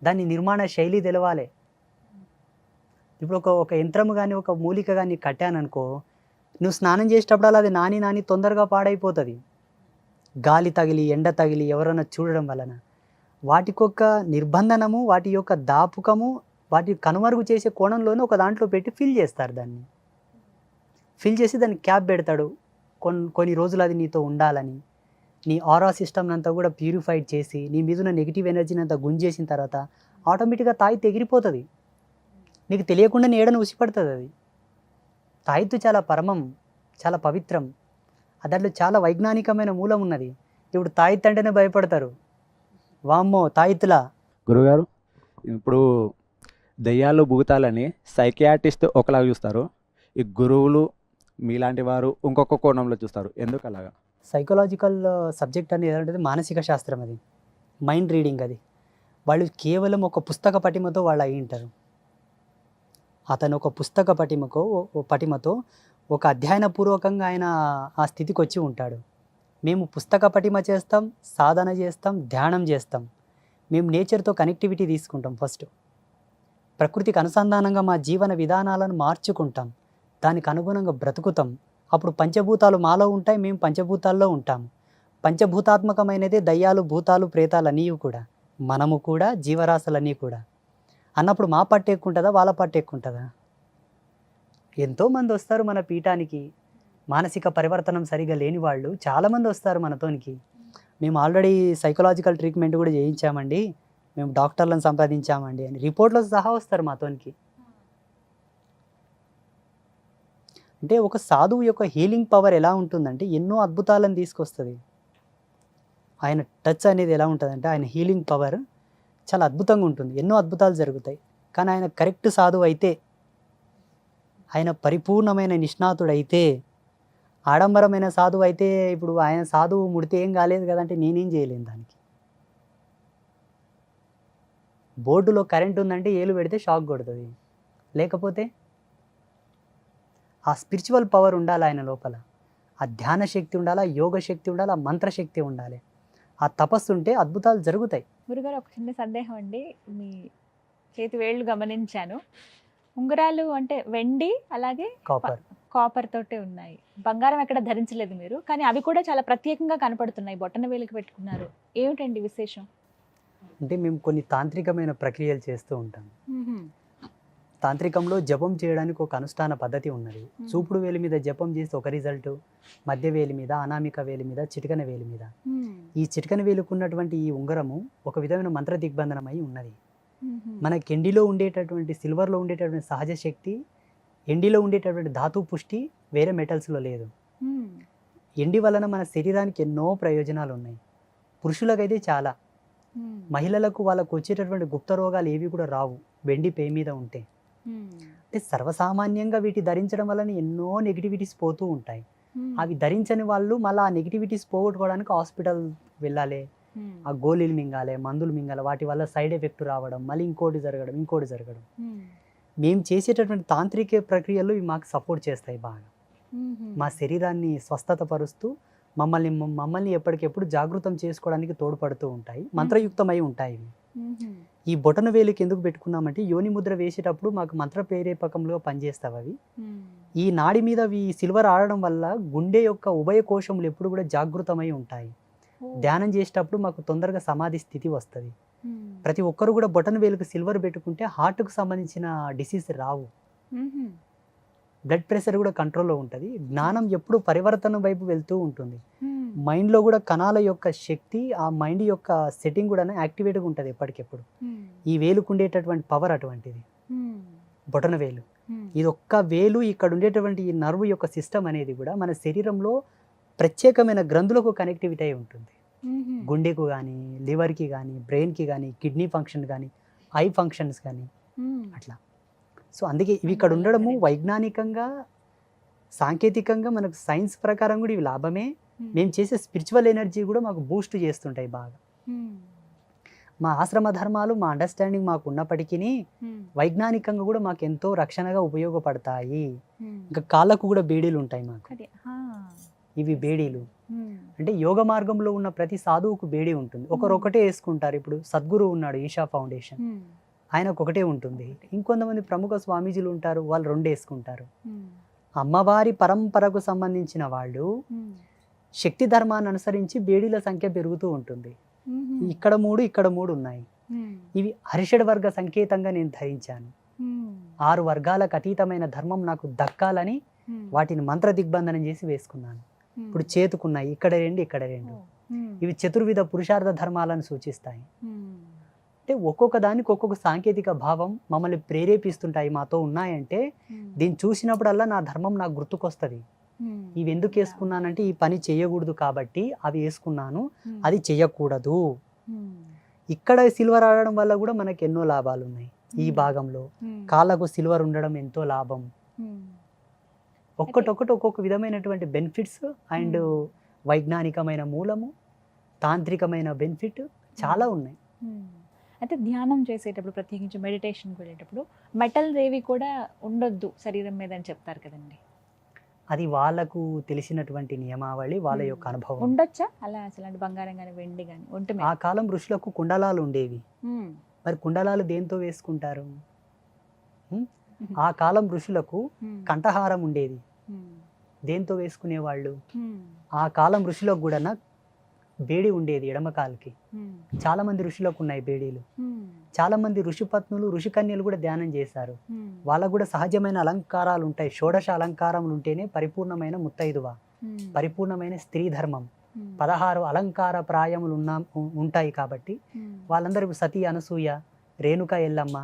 దాని నిర్మాణ శైలి తెలవాలి. ఇప్పుడు ఒక యంత్రము కానీ ఒక మూలిక కానీ కట్టాననుకో, నువ్వు స్నానం చేసేటప్పుడు అది నాని తొందరగా పాడైపోతుంది. గాలి తగిలి, ఎండ తగిలి, ఎవరైనా చూడడం వలన వాటికొక నిర్బంధనము, వాటి యొక్క దాపుకము, వాటి కనుమరుగు చేసే కోణంలోనే ఒక దాంట్లో పెట్టి ఫిల్ చేస్తారు. దాన్ని ఫిల్ చేసి దాన్ని క్యాప్ పెడతాడు. కొన్ని రోజులు అది నీతో ఉండాలని. నీ ఆరా సిస్టమ్ అంతా కూడా ప్యూరిఫైడ్ చేసి నీ మీద ఉన్న నెగిటివ్ ఎనర్జీని అంతా గుంజేసిన తర్వాత ఆటోమేటిక్గా తాయిత్తు ఎగిరిపోతుంది. నీకు తెలియకుండా నీడను ఉసిపడుతుంది. అది తాయిత్తు చాలా పరమం, చాలా పవిత్రం. దాంట్లో చాలా వైజ్ఞానికమైన మూలం ఉన్నది. ఇప్పుడు తాయిత్తు అంటేనే భయపడతారు. వామ్మో తాయిత్తులా. గురుగారు, ఇప్పుడు దెయ్యాలు భూతాలని సైకియాట్రిస్ట్ ఒకలాగా చూస్తారు, ఈ గురువులు మీలాంటి వారు ఇంకొక కోణంలో చూస్తారు. ఎందుకు అలాగా? సైకలాజికల్ సబ్జెక్ట్ అనేది ఏదంటే మానసిక శాస్త్రం, అది మైండ్ రీడింగ్. అది వాళ్ళు కేవలం ఒక పుస్తక పటిమతో వాళ్ళు అయి ఉంటారు. అతను ఒక పుస్తక పటిమతో ఒక అధ్యయనపూర్వకంగా ఆయన ఆ స్థితికి వచ్చి ఉంటాడు. మేము పుస్తక పటిమ చేస్తాం, సాధన చేస్తాం, ధ్యానం చేస్తాం. మేము నేచర్తో కనెక్టివిటీ తీసుకుంటాం. ఫస్ట్ ప్రకృతికి అనుసంధానంగా మా జీవన విధానాలను మార్చుకుంటాం, దానికి అనుగుణంగా బ్రతుకుతాం. అప్పుడు పంచభూతాలు మాలో ఉంటాయి, మేము పంచభూతాల్లో ఉంటాము. పంచభూతాత్మకమైనదే దయ్యాలు, భూతాలు, ప్రేతాలు అన్నీ కూడా, మనము కూడా, జీవరాశులన్నీ కూడా. అన్నప్పుడు మా పట్టు ఎక్కువ ఉంటుందా, వాళ్ళ పట్టు ఎక్కువ ఉంటుందా? ఎంతోమంది వస్తారు మన పీఠానికి, మానసిక పరివర్తనం సరిగా లేని వాళ్ళు చాలామంది వస్తారు మనతోనికి. మేము ఆల్రెడీ సైకలాజికల్ ట్రీట్మెంట్ కూడా చేయించామండి, మేము డాక్టర్లను సంపాదించామండి అని రిపోర్ట్లో సహా వస్తారు మాతోనికి. అంటే ఒక సాధువు యొక్క హీలింగ్ పవర్ ఎలా ఉంటుందంటే ఎన్నో అద్భుతాలను తీసుకొస్తుంది. ఆయన టచ్ అనేది ఎలా ఉంటుందంటే ఆయన హీలింగ్ పవర్ చాలా అద్భుతంగా ఉంటుంది, ఎన్నో అద్భుతాలు జరుగుతాయి. కానీ ఆయన కరెక్ట్ సాధువు అయితే, ఆయన పరిపూర్ణమైన నిష్ణాతుడైతే, ఆడంబరమైన సాధువు అయితే, ఇప్పుడు ఆయన సాధువు ముడితే ఏం కాలేదు కదంటే నేనేం చేయలేను దానికి. బోర్డులో కరెంట్ ఉందంటే ఏలు పెడితే షాక్ కొడుతుంది, లేకపోతే ఆ స్పిరిచువల్ పవర్ ఉండాలి ఆయన లోపల, ఆ ధ్యాన శక్తి ఉండాలి, ఆ యోగ శక్తి ఉండాలి, ఆ మంత్రశక్తి ఉండాలి, ఆ తపస్సు ఉంటే అద్భుతాలు జరుగుతాయి. గురుగారు, ఒక చిన్న సందేహం అండి. మీ చేతి వేళ్ళు గమనించాను, ఉంగరాలు అంటే వెండి అలాగే కాపర్ తోటే ఉన్నాయి, బంగారం ఎక్కడ ధరించలేదు మీరు, కానీ అవి కూడా చాలా ప్రత్యేకంగా కనపడుతున్నాయి, బొట్టన వేలికి పెట్టుకున్నారు. ఏమిటండి విశేషం? అంటే మేము కొన్ని తాంత్రికమైన ప్రక్రియలు చేస్తూ ఉంటాం. తాంత్రికంలో జపం చేయడానికి ఒక అనుష్ఠాన పద్ధతి ఉన్నది. చూపుడు వేలి మీద జపం చేసి ఒక రిజల్ట్, మధ్య వేలి మీద, అనామిక వేలి మీద, చిటికన వేలి మీద. ఈ చిటికన వేలుకు ఉన్నటువంటి ఈ ఉంగరము ఒక విధమైన మంత్ర దిగ్బంధనమై ఉన్నది. మన కెండిలో ఉండేటటువంటి, సిల్వర్లో ఉండేటటువంటి సహజ శక్తి, ఎండిలో ఉండేటటువంటి ధాతు పుష్టి వేరే మెటల్స్లో లేదు. ఎండి వలన మన శరీరానికి ఎన్నో ప్రయోజనాలు ఉన్నాయి. పురుషులకైతే చాలా, మహిళలకు వాళ్ళకు వచ్చేటటువంటి గుప్త రోగాలు ఏవి కూడా రావు వెండి పే మీద ఉంటే. అంటే సర్వసామాన్యంగా వీటి ధరించడం వలన ఎన్నో నెగిటివిటీస్ పోతూ ఉంటాయి. అవి ధరించని వాళ్ళు మళ్ళీ ఆ నెగిటివిటీస్ పోగొట్టుకోవడానికి హాస్పిటల్ వెళ్ళాలి, ఆ గోళీలు మింగాలి, మందులు మింగాలి, వాటి వల్ల సైడ్ ఎఫెక్ట్ రావడం, మళ్ళీ ఇంకోటి జరగడం. మేము చేసేటటువంటి తాంత్రిక ప్రక్రియలు ఇవి మాకు సపోర్ట్ చేస్తాయి బాగా. మా శరీరాన్ని స్వస్థత పరుస్తూ మమ్మల్ని ఎప్పటికెప్పుడు జాగృతం చేసుకోవడానికి తోడ్పడుతూ ఉంటాయి, మంత్రయుక్తమై ఉంటాయి ఇవి. ఈ బొటన వేలికి ఎందుకు పెట్టుకున్నామంటే యోని ముద్ర వేసేటప్పుడు మాకు మంత్ర ప్రేరేపకంలో పనిచేస్తావు అవి. ఈ నాడి మీద ఈ సిల్వర్ ఆడడం వల్ల గుండె యొక్క ఉభయ కోశములు ఎప్పుడు కూడా జాగృతమై ఉంటాయి. ధ్యానం చేసేటప్పుడు మాకు తొందరగా సమాధి స్థితి వస్తుంది. ప్రతి ఒక్కరు కూడా బొటన వేలుకు సిల్వర్ పెట్టుకుంటే హార్ట్కు సంబంధించిన డిసీజ్ రావు. బ్లడ్ ప్రెషర్ కూడా కంట్రోల్లో ఉంటుంది. జ్ఞానం ఎప్పుడు పరివర్తన వైపు వెళ్తూ ఉంటుంది. మైండ్లో కూడా కణాల యొక్క శక్తి, ఆ మైండ్ యొక్క సెట్టింగ్ కూడా యాక్టివేట్గా ఉంటుంది ఎప్పటికెప్పుడు. ఈ వేలుకు ఉండేటటువంటి పవర్ అటువంటిది. బొటన వేలు ఇది ఒక్క వేలు ఇక్కడ ఉండేటువంటి ఈ నర్వ్ యొక్క సిస్టమ్ అనేది కూడా మన శరీరంలో ప్రత్యేకమైన గ్రంథులకు కనెక్టివిటీ అయి ఉంటుంది. గుండెకు కానీ, లివర్కి కానీ, బ్రెయిన్కి కానీ, కిడ్నీ ఫంక్షన్ కానీ, ఐ ఫంక్షన్స్ కానీ అట్లా. సో అందుకే ఇవి ఇక్కడ ఉండడము వైజ్ఞానికంగా, సాంకేతికంగా, మనకు సైన్స్ ప్రకారం కూడా ఇవి లాభమే. మేము చేసే స్పిరిచువల్ ఎనర్జీ కూడా మాకు బూస్ట్ చేస్తుంటాయి బాగా. మా ఆశ్రమ ధర్మాలు, మా అండర్స్టాండింగ్ మాకు ఉన్నప్పటికీ వైజ్ఞానికంగా కూడా మాకు ఎంతో రక్షణగా ఉపయోగపడతాయి. ఇంకా కాళ్ళకు కూడా బేడీలు ఉంటాయి మాకు. ఇవి బేడీలు అంటే యోగ మార్గంలో ఉన్న ప్రతి సాధువుకు బేడీ ఉంటుంది. ఒకరొకటే వేసుకుంటారు. ఇప్పుడు సద్గురు ఉన్నాడు ఈషా ఫౌండేషన్, ఆయనకు ఒకటే ఉంటుంది. ఇంకొంతమంది ప్రముఖ స్వామీజీలు ఉంటారు, వాళ్ళు 2 వేసుకుంటారు. అమ్మవారి పరంపరకు సంబంధించిన వాళ్ళు శక్తి ధర్మాన్ని అనుసరించి బేడీల సంఖ్య పెరుగుతూ ఉంటుంది. ఇక్కడ 3 ఇక్కడ 3 ఉన్నాయి. ఇవి హరిషడ్ వర్గ సంకేతంగా నేను ధరించాను. 6 వర్గాలకు అతీతమైన ధర్మం నాకు దక్కాలని వాటిని మంత్ర దిగ్బంధనం చేసి వేసుకున్నాను. ఇప్పుడు చేతుకున్నాయి, ఇక్కడ 2 ఇక్కడ 2. ఇవి చతుర్విధ పురుషార్థ ధర్మాలను సూచిస్తాయి. అంటే ఒక్కొక్క దానికి ఒక్కొక్క సాంకేతిక భావం మమ్మల్ని ప్రేరేపిస్తుంటాయి. మాతో ఉన్నాయంటే దీన్ని చూసినప్పుడల్లా నా ధర్మం నాకు గుర్తుకొస్తుంది. ఇవి ఎందుకు వేసుకున్నానంటే ఈ పని చేయకూడదు కాబట్టి అవి వేసుకున్నాను, అది చేయకూడదు. ఇక్కడ సిల్వర్ ఆడడం వల్ల కూడా మనకు ఎన్నో లాభాలు ఉన్నాయి. ఈ భాగంలో కాళ్ళకు సిల్వర్ ఉండడం ఎంతో లాభం. ఒక్కటొక్కటి ఒక్కొక్క విధమైనటువంటి బెనిఫిట్స్ అండ్ వైజ్ఞానికమైన మూలము, తాంత్రికమైన బెనిఫిట్ చాలా ఉన్నాయి. అయితే ధ్యానం చేసేటప్పుడు, ప్రత్యేకించి మెడిటేషన్కి వెళ్ళేటప్పుడు మెటల్ ఏవి కూడా ఉండొద్దు శరీరం మీద అని చెప్తారు కదండి. అది వాళ్ళకు తెలిసినటువంటి నియమావళి, వాళ్ళ యొక్క అనుభవం. ఉండొచ్చా అలా అసలు? అంటే బంగారం కానీ, వెండి కానీ ఉంటే ఆ కాలం ఋషులకు కుండలాలు ఉండేవి. మరి కుండలాలు దేంతో వేసుకుంటారు? ఆ కాలం ఋషులకు కంఠహారం ఉండేది, దేంతో వేసుకునేవాళ్ళు? ఆ కాలం ఋషులకు కూడా బేడి ఉండేది ఎడమకాలకి. చాలా మంది ఋషులకు ఉన్నాయి బేడీలు. చాలా మంది ఋషిపత్నులు, ఋషికన్యలు కూడా ధ్యానం చేశారు. వాళ్ళకు కూడా సహజమైన అలంకారాలు ఉంటాయి. షోడశ అలంకారములు ఉంటేనే పరిపూర్ణమైన ముత్తైదువ, పరిపూర్ణమైన స్త్రీ ధర్మం. 16 అలంకార ప్రాయములు ఉంటాయి కాబట్టి వాళ్ళందరూ సతీ అనసూయ, రేణుక ఎల్లమ్మ,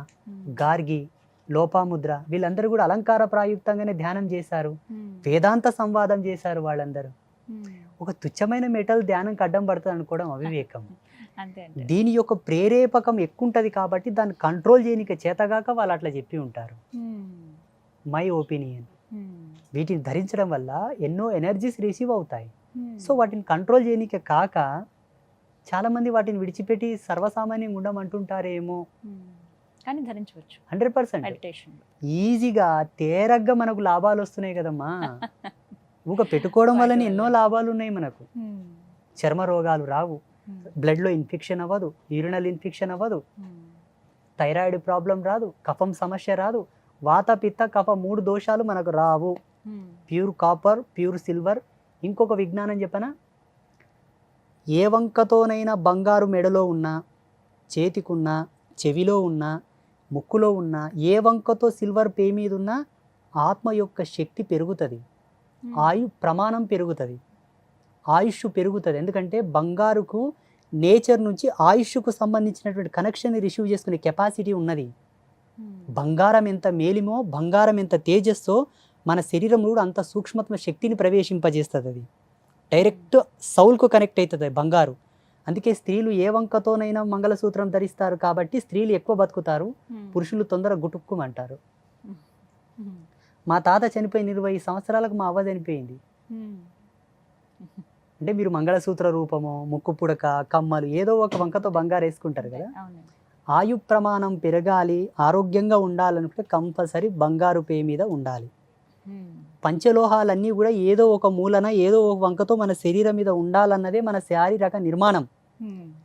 గార్గి, లోపాముద్ర వీళ్ళందరూ కూడా అలంకార ప్రాయుక్తంగానే ధ్యానం చేశారు. వేదాంత సంవాదం చేశారు వాళ్ళందరూ. ఒక తుచ్చమైన మెటల్ ధ్యానంకి అడ్డం పడుతుంది అనుకోవడం అవివేకం. దీని యొక్క ప్రేరేపకం ఎక్కువ ఉంటుంది కాబట్టి దాన్ని కంట్రోల్ చేయడానికి చేతగాక వాళ్ళు అట్లా చెప్పి ఉంటారు. My opinion. వీటిని ధరించడం వల్ల ఎన్నో ఎనర్జీస్ రిసీవ్ అవుతాయి. సో వాటిని కంట్రోల్ చేయడానికి కాక చాలామంది వాటిని విడిచిపెట్టి సర్వసామాన్యంగా ఉండమంటుంటారేమో. కానీ ధరించవచ్చు 100%. ఈజీగా తేరగ్గా మనకు లాభాలు వస్తున్నాయి కదమ్మా. ఊక పెట్టుకోవడం వల్ల ఎన్నో లాభాలు ఉన్నాయి మనకు. చర్మ రోగాలు రావు, బ్లడ్లో ఇన్ఫెక్షన్ అవ్వదు, యూరినల్ ఇన్ఫెక్షన్ అవ్వదు, థైరాయిడ్ ప్రాబ్లం రాదు, కఫం సమస్య రాదు, వాత పిత్త కఫ 3 దోషాలు మనకు రావు. Pure copper, pure silver. ఇంకొక విజ్ఞానం చెప్పనా, ఏ వంకతోనైనా బంగారు మెడలో ఉన్నా, చేతికున్నా, చెవిలో ఉన్నా, ముక్కులో ఉన్నా, ఏ వంకతో సిల్వర్ పే మీద ఉన్నా ఆత్మ యొక్క శక్తి పెరుగుతుంది, ప్రమాణం పెరుగుతుంది, ఆయుష్ పెరుగుతుంది. ఎందుకంటే బంగారుకు నేచర్ నుంచి ఆయుష్కు సంబంధించినటువంటి కనెక్షన్ రిసీవ్ చేసుకునే కెపాసిటీ ఉన్నది. బంగారం ఎంత మేలిమో, బంగారం ఎంత తేజస్సో మన శరీరంలో కూడా అంత సూక్ష్మత్మ శక్తిని ప్రవేశింపజేస్తుంది. అది డైరెక్ట్ సౌల్కు కనెక్ట్ అవుతుంది బంగారు. అందుకే స్త్రీలు ఏ వంకతోనైనా మంగళసూత్రం ధరిస్తారు కాబట్టి స్త్రీలు ఎక్కువ బతుకుతారు, పురుషులు తొందరగా గుటుక్కుమంటారు. మా తాత చనిపోయిన 20 సంవత్సరాలకు మా అవ్వ చనిపోయింది. అంటే మీరు మంగళసూత్ర రూపము, ముక్కు పుడక, కమ్మలు ఏదో ఒక వంకతో బంగారు వేసుకుంటారు కదా. ఆయు ప్రమాణం పెరగాలి, ఆరోగ్యంగా ఉండాలనుకుంటే కంపల్సరీ బంగారు పే మీద ఉండాలి. పంచలోహాలన్నీ కూడా ఏదో ఒక మూలన, ఏదో ఒక వంకతో మన శరీరం మీద ఉండాలన్నదే మన శారీరక నిర్మాణం.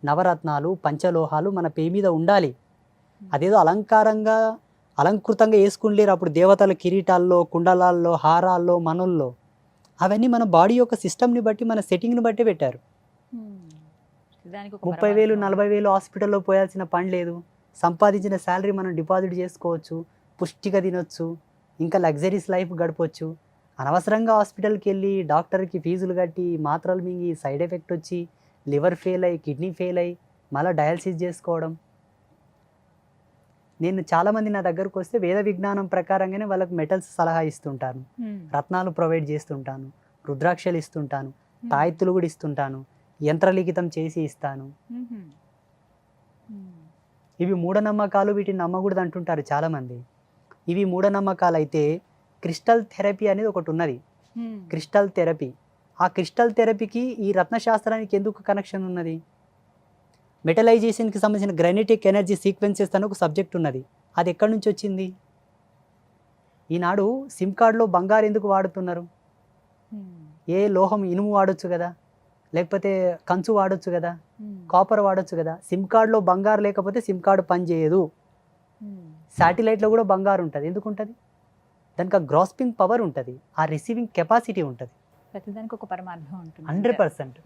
నవరత్నాలు పంచలోహాలు మన పేరు మీద ఉండాలి. అదేదో అలంకృతంగా వేసుకునిలేరు అప్పుడు దేవతల కిరీటాల్లో, కుండలాల్లో, హారాల్లో, మనుల్లో. అవన్నీ మన బాడీ యొక్క సిస్టమ్ని బట్టి, మన సెట్టింగ్ని బట్టి పెట్టారు. దానికి ఒక 30,000 40,000 హాస్పిటల్లో పోయాల్సిన పని లేదు. సంపాదించిన శాలరీ మనం డిపాజిట్ చేసుకోవచ్చు, పుష్టిగా తినొచ్చు, ఇంకా లగ్జరీస్ లైఫ్ గడపవచ్చు. అనవసరంగా హాస్పిటల్కి వెళ్ళి డాక్టర్కి ఫీజులు కట్టి మాత్రలు మింగి సైడ్ ఎఫెక్ట్ వచ్చి లివర్ ఫెయిల్ అయ్యి, కిడ్నీ ఫెయిల్ అయ్యి మళ్ళీ డయాలసిస్ చేసుకోవడం. నేను చాలామంది నా దగ్గరకు వస్తే వేద విజ్ఞానం ప్రకారంగానే వాళ్ళకి మెటల్స్ సలహా ఇస్తుంటాను, రత్నాలు ప్రొవైడ్ చేస్తుంటాను, రుద్రాక్షలు ఇస్తుంటాను, తాయెత్తులు కూడా ఇస్తుంటాను, యంత్రలిఖితం చేసి ఇస్తాను. ఇవి మూఢనమ్మకాలు, వీటిని నమ్మకూడదు అంటుంటారు చాలామంది. ఇవి మూఢనమ్మకాలు అయితే క్రిస్టల్ థెరపీ అనేది ఒకటి ఉన్నది. క్రిస్టల్ థెరపీ, ఆ క్రిస్టల్ థెరపీకి ఈ రత్నశాస్త్రానికి ఎందుకు కనెక్షన్ ఉన్నది? మెటలైజేషన్కి సంబంధించిన గ్రానైటిక్ ఎనర్జీ సీక్వెన్సెస్ అని ఒక సబ్జెక్ట్ ఉన్నది. అది ఎక్కడి నుంచి వచ్చింది? ఈనాడు సిమ్ కార్డులో బంగారు ఎందుకు వాడుతున్నారు? ఏ లోహం, ఇనుము వాడొచ్చు కదా, లేకపోతే కంచు వాడొచ్చు కదా, కాపర్ వాడొచ్చు కదా. సిమ్ కార్డులో బంగారు లేకపోతే సిమ్ కార్డు పనిచేయదు. శాటిలైట్లో కూడా బంగారు ఉంటుంది. ఎందుకు ఉంటుంది? దానికి ఆ గ్రాస్పింగ్ పవర్ ఉంటుంది, ఆ రిసీవింగ్ కెపాసిటీ ఉంటుంది. ప్రతిదానికి ఒక పరమార్థం ఉంటుంది. 100%.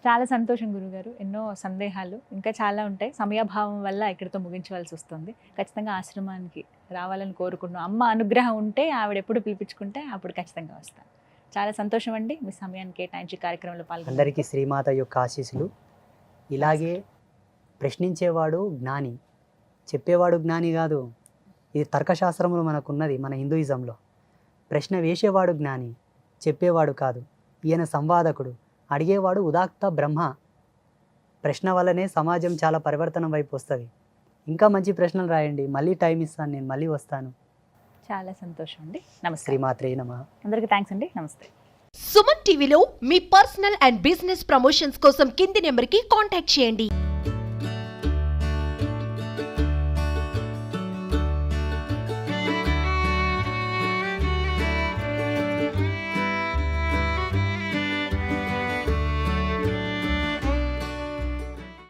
చాలా సంతోషం గురుగారు. ఎన్నో సందేహాలు ఇంకా చాలా ఉంటాయి. సమయాభావం వల్ల ఇక్కడితో ముగించవలసి వస్తుంది. ఖచ్చితంగా ఆశ్రమానికి రావాలని కోరుకుంటున్నాం. అమ్మ అనుగ్రహం ఉంటే, ఆవిడ ఎప్పుడు పిలిపించుకుంటే అప్పుడు ఖచ్చితంగా వస్తాను. చాలా సంతోషం అండి మీ సమయాన్ని కేటాయించి కార్యక్రమంలో పాల్గొన్న అందరికీ శ్రీమాత యొక్క ఆశీస్సులు. ఇలాగే ప్రశ్నించేవాడు జ్ఞాని, చెప్పేవాడు జ్ఞాని కాదు. ఇది తర్కశాస్త్రంలో మనకున్నది, మన హిందూయిజంలో. ప్రశ్న వేసేవాడు జ్ఞాని, చెప్పేవాడు కాదు. ఈయన సంవాదకుడు, అడిగేవాడు ఉదాత్త బ్రహ్మ. ప్రశ్న వల్లనే సమాజం చాలా పరివర్తనం వైపు వస్తుంది. ఇంకా మంచి ప్రశ్నలు రాయండి, మళ్ళీ టైం ఇస్తాను, నేను మళ్ళీ వస్తాను. చాలా సంతోషం అండి. నమస్తే. శ్రీమాత్రే నమః. అందరికీ థ్యాంక్స్ అండి. నమస్తే. సుమన్ టీవీలో మీ పర్సనల్ అండ్ బిజినెస్ ప్రమోషన్స్ కోసం కింది నెంబర్కి కాంటాక్ట్ చేయండి.